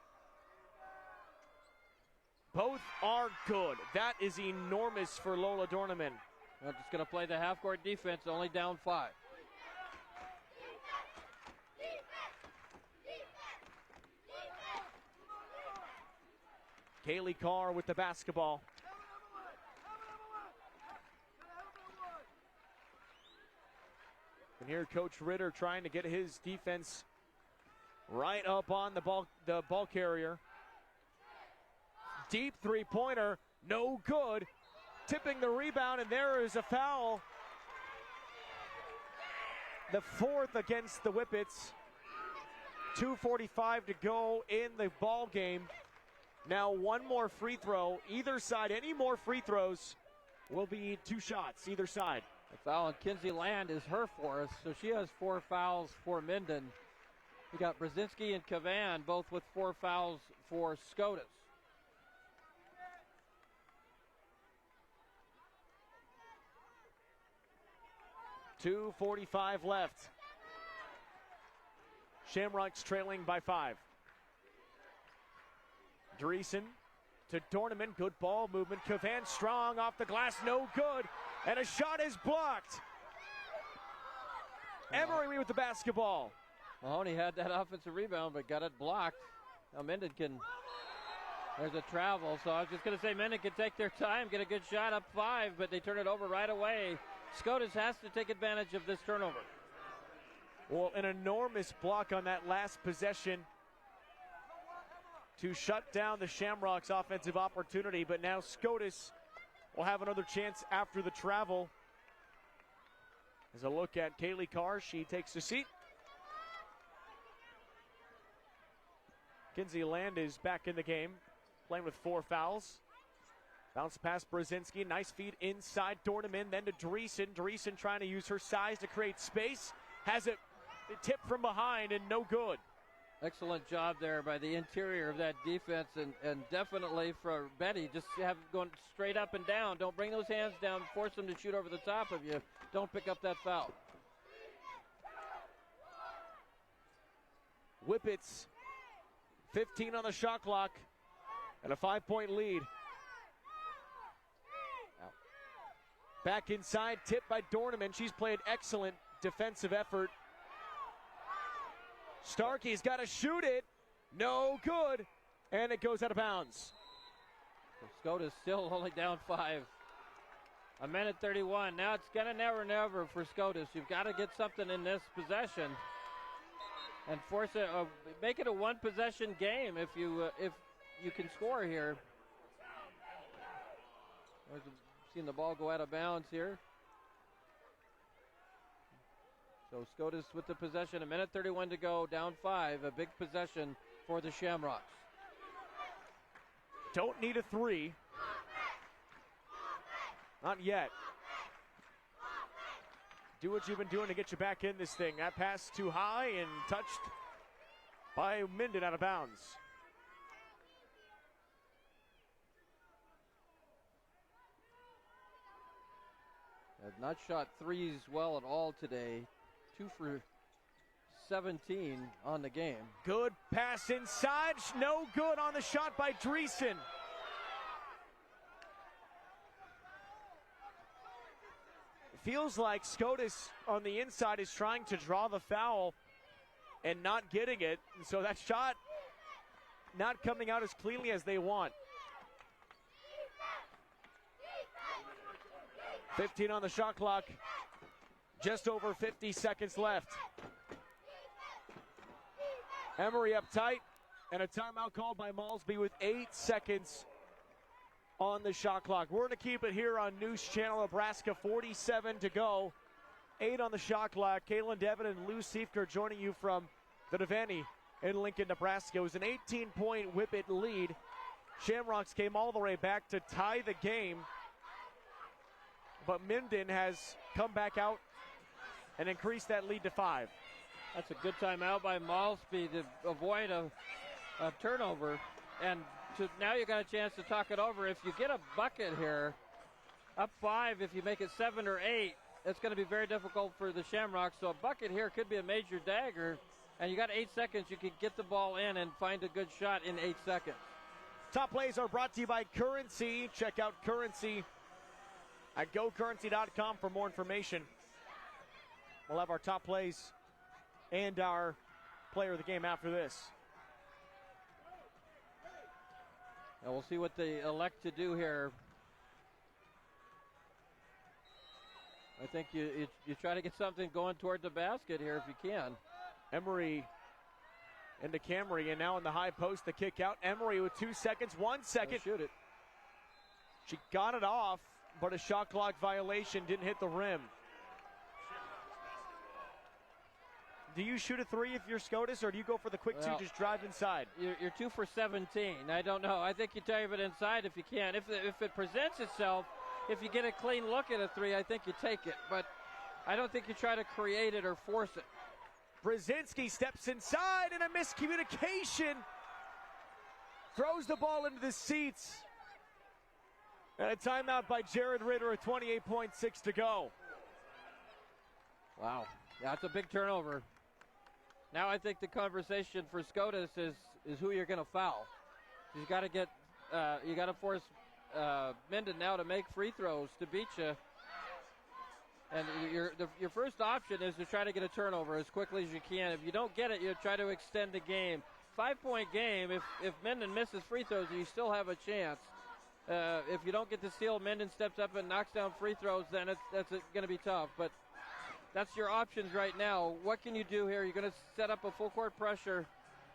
Both are good. That is enormous for Lola Dorneman. They're just going to play the half-court defense, only down 5. Kaylee Carr with the basketball. And here Coach Ritter trying to get his defense right up on the ball carrier. Deep three-pointer, no good. Tipping the rebound, and there is a foul. The 4th against the Whippets. 2:45 to go in the ball game. Now 1 more free throw, either side. Any more free throws will be 2 shots, either side. The foul on Kinsey Land is her 4th, so she has 4 fouls for Minden. We got Brzezinski and Cavan both with 4 fouls for Scotus. .245 left. Shamrocks trailing by 5. Dreesen to Dorneman, good ball movement. Cavan strong off the glass, no good. And a shot is blocked. Emery with the basketball. Mahoney had that offensive rebound, but got it blocked. Now Minden can, there's a travel, so I was just going to say Minden can take their time, get a good shot up 5, but they turn it over right away. Scotus has to take advantage of this turnover. Well, an enormous block on that last possession to shut down the Shamrocks' offensive opportunity, but now Scotus will have another chance after the travel. As a look at Kaylee Carr, she takes a seat. Kinsey Land is back in the game, playing with 4 fouls. Bounce past Brzezinski, nice feed inside Dorneman, then to Dreesen. Dreesen trying to use her size to create space. Has it tipped from behind and no good. Excellent job there by the interior of that defense, and definitely for Betty, just have going straight up and down. Don't bring those hands down, force them to shoot over the top of you. Don't pick up that foul. Whippets, 15 on the shot clock, and a 5-point lead. Back inside, tipped by Dorneman. She's played excellent defensive effort. Starkey's got to shoot it. No good. And it goes out of bounds. Scotus still only down 5. A minute 31. Now it's gonna never for Scotus. You've got to get something in this possession and force it. Make it a one-possession game if you can score here. I've seen the ball go out of bounds here. So Scotus with the possession. A minute 31 to go. Down 5. A big possession for the Shamrocks. Don't need a 3. Not yet. Do what you've been doing to get you back in this thing. That pass too high and touched by Minden out of bounds. Have not shot threes well at all today. 2 for 17 on the game. Good pass inside. No good on the shot by Dreesen. Feels like Scotus on the inside is trying to draw the foul and not getting it. And so that shot not coming out as cleanly as they want. 15 on the shot clock. Just over 50 seconds left. Emery up tight, and a timeout called by Malsby with 8 seconds on the shot clock. We're going to keep it here on News Channel Nebraska. 47 to go. 8 on the shot clock. Kalen Devin and Lou Siefker joining you from the Devaney in Lincoln, Nebraska. It was an 18-point Whippet lead. Shamrocks came all the way back to tie the game, but Minden has come back out and increased that lead to 5. That's a good timeout by Malsby to avoid a turnover. And now you got a chance to talk it over. If you get a bucket here, up 5, if you make it 7 or 8, it's going to be very difficult for the Shamrocks. So a bucket here could be a major dagger. And you got 8 seconds. You can get the ball in and find a good shot in 8 seconds. Top plays are brought to you by Currency. Check out Currency at gocurrency.com for more information. We'll have our top plays and our player of the game after this. And we'll see what they elect to do here. I think you try to get something going toward the basket here if you can. Emery into Camry, and now in the high post, the kick out. Emery with 2 seconds, 1 second. Shoot it. She got it off, but a shot clock violation, didn't hit the rim. Do you shoot a 3 if you're Scotus, or do you go for the quick 2, just drive inside? You're 2 for 17. I don't know. I think you drive it inside if you can. If it presents itself, if you get a clean look at a 3, I think you take it. But I don't think you try to create it or force it. Brzezinski steps inside, and a miscommunication. Throws the ball into the seats. And a timeout by Jared Ritter at 28.6 to go. Wow. That's a big turnover. Now I think the conversation for Scotus is who you're going to foul. You got to force Minden now to make free throws to beat you. And your first option is to try to get a turnover as quickly as you can. If you don't get it, you try to extend the game. 5-point game. If Minden misses free throws, you still have a chance. If you don't get the steal, Minden steps up and knocks down free throws, then that's going to be tough. But that's your options right now. What can you do here? You're going to set up a full court pressure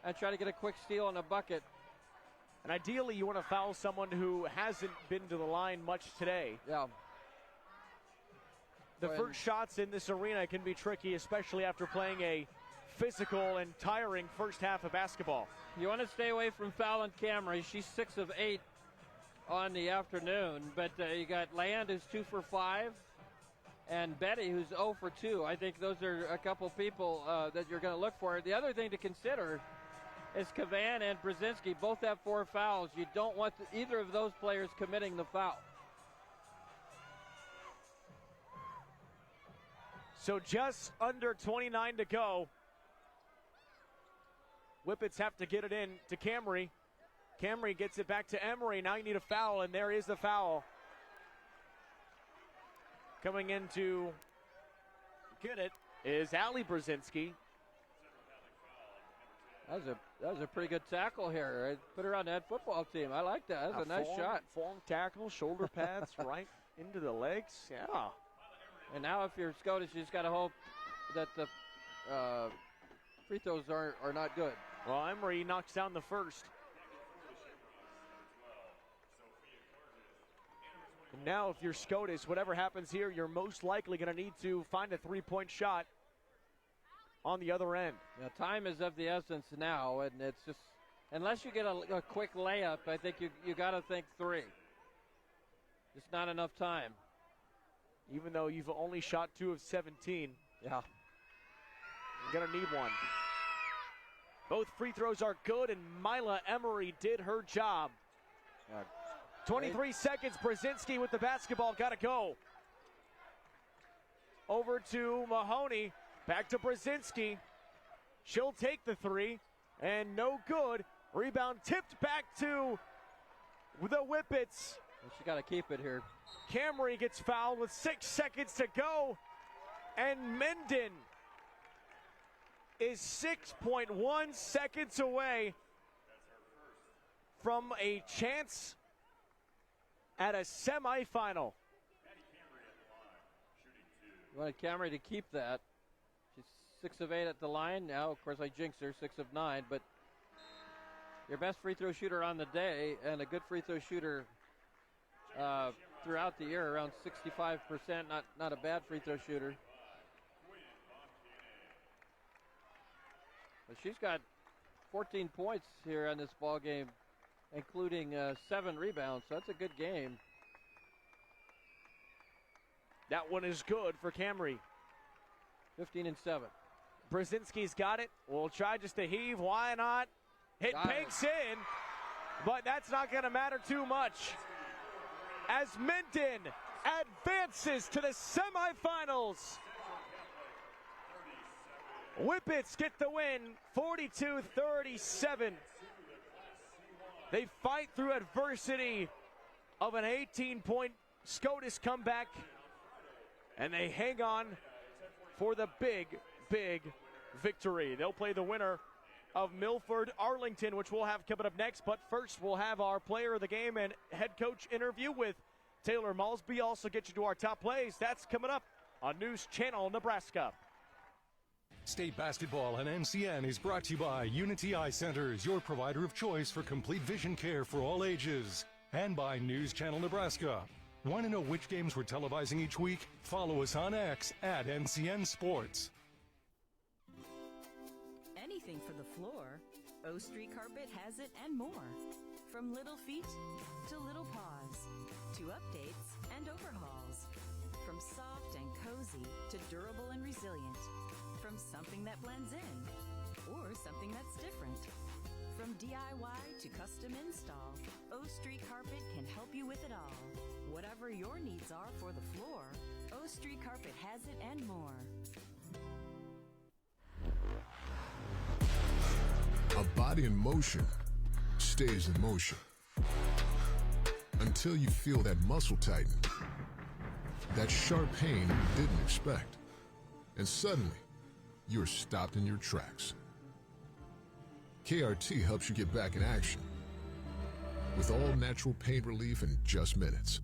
and try to get a quick steal and a bucket. And ideally, you want to foul someone who hasn't been to the line much today. Yeah. The first shots in this arena can be tricky, especially after playing a physical and tiring first half of basketball. You want to stay away from fouling Camry. She's 6 of 8 on the afternoon. But you got Land, who's 2 for 5. And Betty, who's 0 for 2. I think those are a couple people that you're going to look for. The other thing to consider is Cavan and Brzezinski both have 4 fouls. You don't want either of those players committing the foul. So just under 29 to go. Whippets have to get it in to Camry. Camry gets it back to Emery. Now you need a foul, and there is the foul. Coming in to get it is Allie Brzezinski. That was a pretty good tackle here. I put her on that football team. I like that. That's a nice shot. Form tackle, shoulder pads, right into the legs. Yeah. And now if you're Scotus, you just got to hope that the free throws are not good. Well, Emery knocks down the first. And now if you're Scotus, whatever happens here, you're most likely going to need to find a three-point shot on the other end. Now, time is of the essence now, and it's just, unless you get a quick layup, I think you got to think three. Just not enough time. Even though you've only shot 2 of 17. Yeah. You're going to need one. Both free throws are good, and Mila Emery did her job. 23 seconds, Brzezinski with the basketball, got to go. Over to Mahoney, back to Brzezinski. She'll take the three, and no good. Rebound tipped back to the Whippets. She got to keep it here. Camry gets fouled with 6 seconds to go, and Minden is 6.1 seconds away from a chance at a semifinal. You wanted Camry to keep that. She's 6 of 8 at the line. Now, of course, I jinxed her, 6 of 9, but your best free throw shooter on the day and a good free throw shooter throughout the year, around 65%, not a bad free throw shooter. But she's got 14 points here in this ball game, including 7 rebounds, so that's a good game. That one is good for Camry. 15 and 7. Brzezinski's got it. We'll try just to heave. Why not? Hit Pinks in, but that's not going to matter too much. As Minden advances to the semifinals. Whippets get the win, 42-37. They fight through adversity of an 18-point Scotus comeback, and they hang on for the big, big victory. They'll play the winner of Milford-Arlington, which we'll have coming up next. But first, we'll have our player of the game and head coach interview with Taylor Malsby. Also get you to our top plays. That's coming up on News Channel Nebraska. State basketball and NCN is brought to you by Unity Eye Centers, your provider of choice for complete vision care for all ages. And by News Channel Nebraska. Want to know which games we're televising each week? Follow us on X at NCN Sports. Anything for the floor, O Street Carpet has it and more. From little feet to little paws, to updates and overhauls. From soft and cozy to durable and resilient. From something that blends in or something that's different. From DIY to custom install, O Street Carpet can help you with it all. Whatever your needs are for the floor, O Street Carpet has it and more. A body in motion stays in motion until you feel that muscle tighten, that sharp pain you didn't expect, and suddenly you're stopped in your tracks. KRT helps you get back in action with all natural pain relief in just minutes.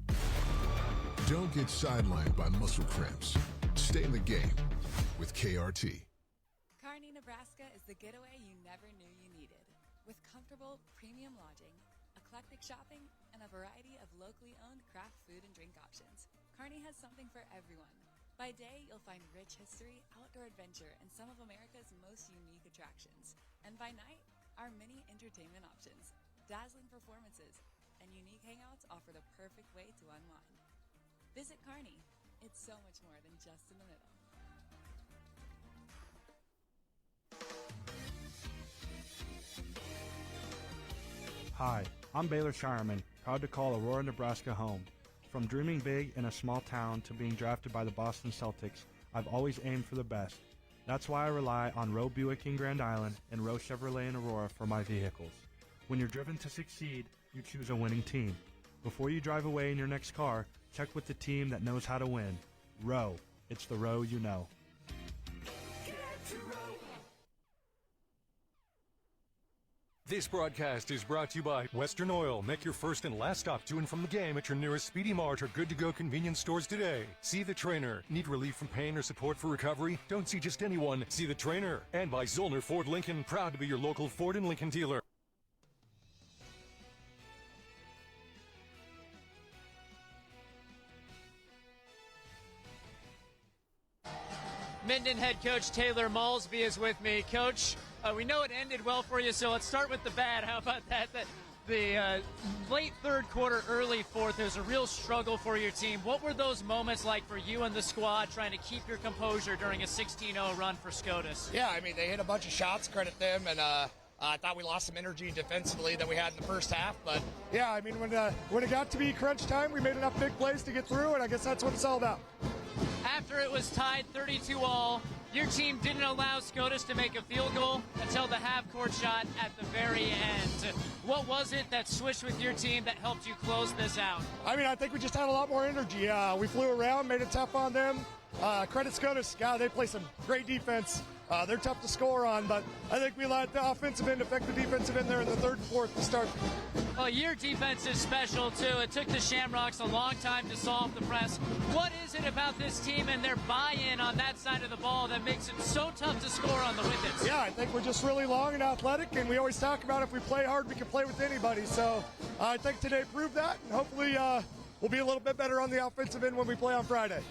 Don't get sidelined by muscle cramps. Stay in the game with KRT. Kearney, Nebraska is the getaway you never knew you needed. With comfortable, premium lodging, eclectic shopping, and a variety of locally owned craft food and drink options, Kearney has something for everyone. By day, you'll find rich history, outdoor adventure, and some of America's most unique attractions. And by night, our many entertainment options, dazzling performances, and unique hangouts offer the perfect way to unwind. Visit Kearney. It's so much more than just in the middle. Hi, I'm Baylor Shireman, proud to call Aurora, Nebraska home. From dreaming big in a small town to being drafted by the Boston Celtics, I've always aimed for the best. That's why I rely on Roe Buick in Grand Island and Roe Chevrolet in Aurora for my vehicles. When you're driven to succeed, you choose a winning team. Before you drive away in your next car, check with the team that knows how to win. Roe, it's the Roe you know. This broadcast is brought to you by Western Oil. Make your first and last stop to and from the game at your nearest Speedy Mart or good-to-go convenience stores today. See the trainer. Need relief from pain or support for recovery? Don't see just anyone. See the trainer. And by Zollner Ford Lincoln, proud to be your local Ford and Lincoln dealer. Minden head coach Taylor Malsby is with me. Coach, we know it ended well for you, so let's start with the bad. How about that? The late third quarter, early fourth, there's a real struggle for your team. What were those moments like for you and the squad trying to keep your composure during a 16-0 run for Scotus? Yeah, I mean, they hit a bunch of shots, credit them, and I thought we lost some energy defensively that we had in the first half. But, yeah, I mean, when it got to be crunch time, we made enough big plays to get through, and I guess that's what it's all about. After it was tied 32-all, your team didn't allow Scotus to make a field goal until the half-court shot at the very end. What was it that switched with your team that helped you close this out? I mean, I think we just had a lot more energy. We flew around, made it tough on them. Credit Scotus. God, they play some great defense. They're tough to score on, but I think we let the offensive end affect the defensive end there in the third and fourth to start. Well, your defense is special, too. It took the Shamrocks a long time to solve the press. What is it about this team and their buy-in on that side of the ball that makes it so tough to score on the Whippets? Yeah, I think we're just really long and athletic, and we always talk about if we play hard, we can play with anybody. So I think today proved that, and hopefully we'll be a little bit better on the offensive end when we play on Friday.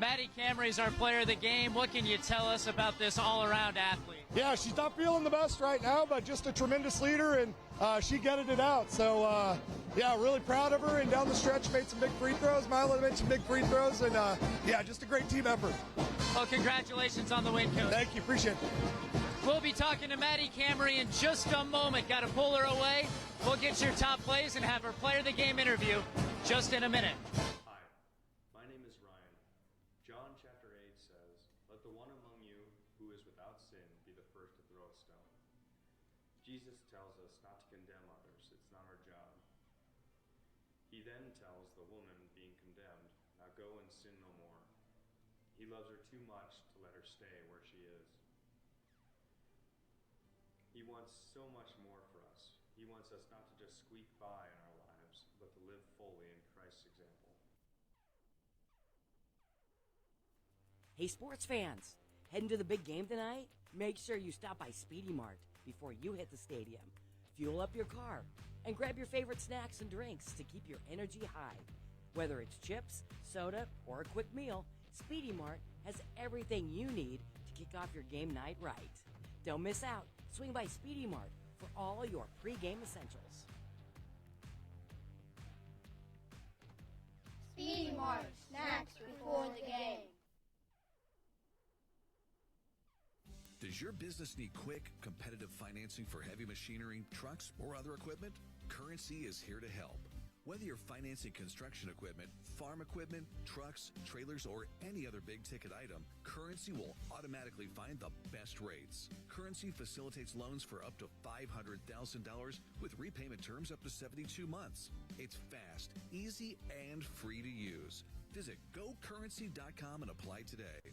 Maddie Camry is our player of the game. What can you tell us about this all-around athlete? Yeah, she's not feeling the best right now, but just a tremendous leader, and she gutted it out. So, yeah, really proud of her, and down the stretch made some big free throws. Milo made some big free throws, and, yeah, just a great team effort. Well, congratulations on the win, Coach. Thank you. Appreciate it. We'll be talking to Maddie Camry in just a moment. Got to pull her away. We'll get your top plays and have her player of the game interview just in a minute. Jesus tells us not to condemn others. It's not our job. He then tells the woman being condemned, now go and sin no more. He loves her too much to let her stay where she is. He wants so much more for us. He wants us not to just squeak by in our lives, but to live fully in Christ's example. Hey, sports fans, heading to the big game tonight? Make sure you stop by Speedy Mart before you hit the stadium. Fuel up your car and grab your favorite snacks and drinks to keep your energy high. Whether it's chips, soda, or a quick meal, Speedy Mart has everything you need to kick off your game night right. Don't miss out. Swing by Speedy Mart for all your pre-game essentials. Speedy Mart, snacks before the game. Does your business need quick, competitive financing for heavy machinery, trucks, or other equipment? Currency is here to help. Whether you're financing construction equipment, farm equipment, trucks, trailers, or any other big-ticket item, Currency will automatically find the best rates. Currency facilitates loans for up to $500,000 with repayment terms up to 72 months. It's fast, easy, and free to use. Visit GoCurrency.com and apply today.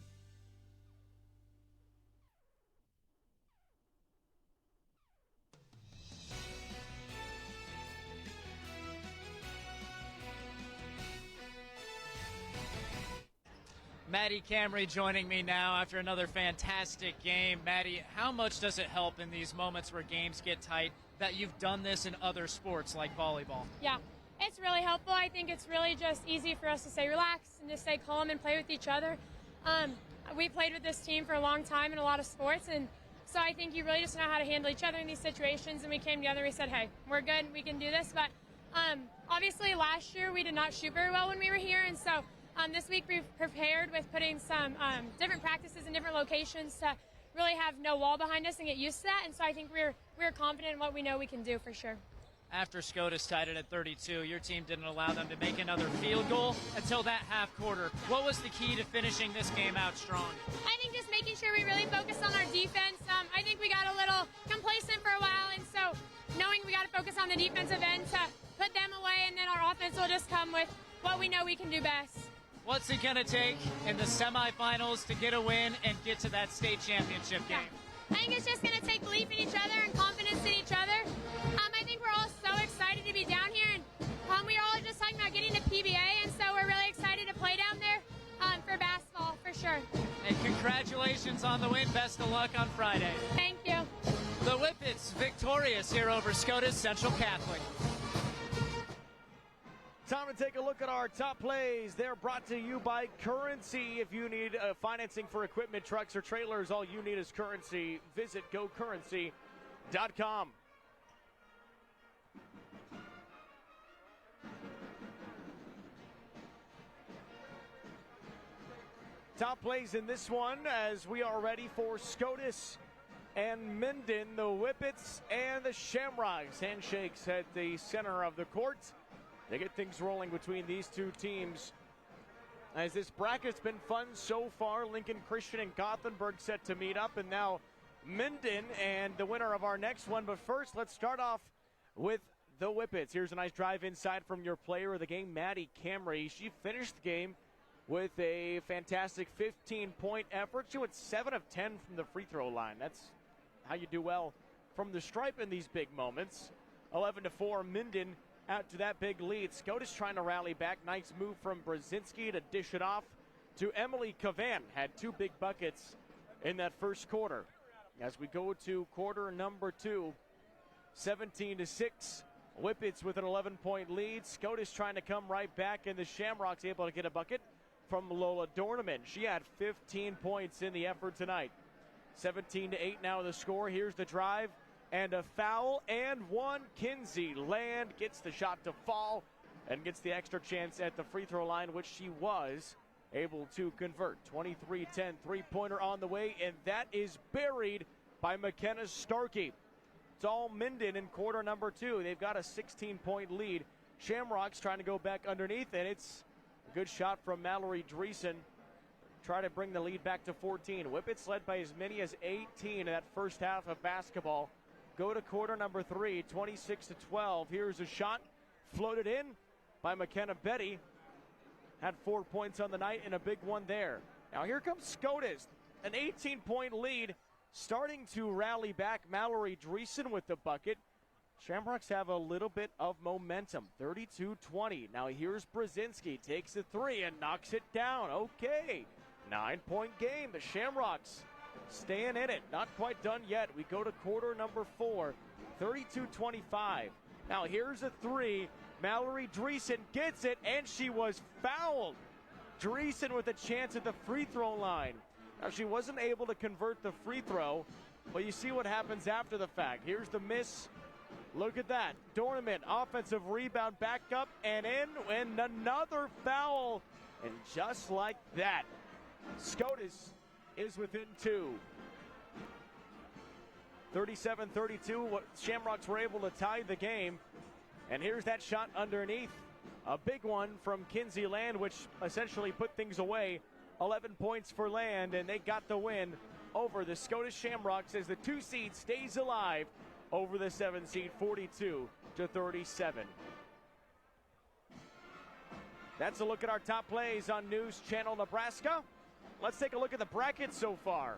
Maddie Camry joining me now after another fantastic game. Maddie, how much does it help in these moments where games get tight that you've done this in other sports like volleyball? Yeah, it's really helpful. I think it's really just easy for us to stay relaxed and to stay calm and play with each other. We played with this team for a long time in a lot of sports, and so I think you really just know how to handle each other in these situations, and we came together and we said, hey, we're good, we can do this. But obviously last year we did not shoot very well when we were here, and so this week we've prepared with putting some different practices in different locations to really have no wall behind us and get used to that. And so I think we're confident in what we know we can do for sure. After Scotus tied it at 32, your team didn't allow them to make another field goal until that half quarter. What was the key to finishing this game out strong? I think just making sure we really focus on our defense. I think we got a little complacent for a while, and so knowing we got to focus on the defensive end to put them away, and then our offense will just come with what we know we can do best. What's it going to take in the semifinals to get a win and get to that state championship game? I think it's just going to take belief in each other and confidence in each other. I think we're all so excited to be down here, and we were all just talking about getting to PBA, and so we're really excited to play down there for basketball, for sure. And congratulations on the win. Best of luck on Friday. Thank you. The Whippets victorious here over Scotus Central Catholic. Time to take a look at our top plays. They're brought to you by Currency. If you need financing for equipment, trucks, or trailers, all you need is Currency. Visit gocurrency.com. Top plays in this one as we are ready for Scotus and Minden, the Whippets and the Shamrocks. Handshakes at the center of the court. They get things rolling between these two teams. As this bracket's been fun so far, Lincoln Christian and Gothenburg set to meet up, and now Minden and the winner of our next one. But first, let's start off with the Whippets. Here's a nice drive inside from your player of the game, Maddie Camry. She finished the game with a fantastic 15-point effort. She went 7 of 10 from the free throw line. That's how you do well from the stripe in these big moments. 11-4, Minden out to that big lead. Scotus trying to rally back. Nice move from Brzezinski to dish it off to Emily Cavan. Had 2 big buckets in that first quarter. As we go to quarter number 2, 17-6. Whippets with an 11-point lead. Scotus trying to come right back, and the Shamrocks able to get a bucket from Lola Dorneman. She had 15 points in the effort tonight. 17-8 now the score. Here's the drive. And a foul and one. Kinsey Land gets the shot to fall and gets the extra chance at the free throw line, which she was able to convert. 23-10 three-pointer on the way, and that is buried by McKenna Starkey. It's all Minden in quarter number 2. They've got a 16-point lead. Shamrocks trying to go back underneath, and it's a good shot from Mallory Dreesen. Try to bring the lead back to 14. Whippets led by as many as 18 in that first half of basketball. Go to quarter number 3, 26-12. Here's a shot floated in by McKenna Betty. Had 4 points on the night and a big one there. Now here comes Scotus, an 18-point lead, starting to rally back. Mallory Dreesen with the bucket. Shamrocks have a little bit of momentum, 32-20. Now here's Brzezinski, takes a 3 and knocks it down. Okay, 9-point game. The Shamrocks staying in it. Not quite done yet. We go to quarter number 4, 32-25. Now here's a 3. Mallory Dreesen gets it, and she was fouled. Dreesen with a chance at the free throw line. Now she wasn't able to convert the free throw, but you see what happens after the fact. Here's the miss. Look at that. Dorneman, offensive rebound, back up and in, and another foul. And just like that, Scotus is within 2. 37-32. Shamrocks were able to tie the game. And here's that shot underneath. A big one from Kinsey Land, which essentially put things away. 11 points for Land, and they got the win over the Scotus Shamrocks as the 2 seed stays alive over the 7 seed, 42-37. That's a look at our top plays on News Channel Nebraska. Let's take a look at the bracket so far.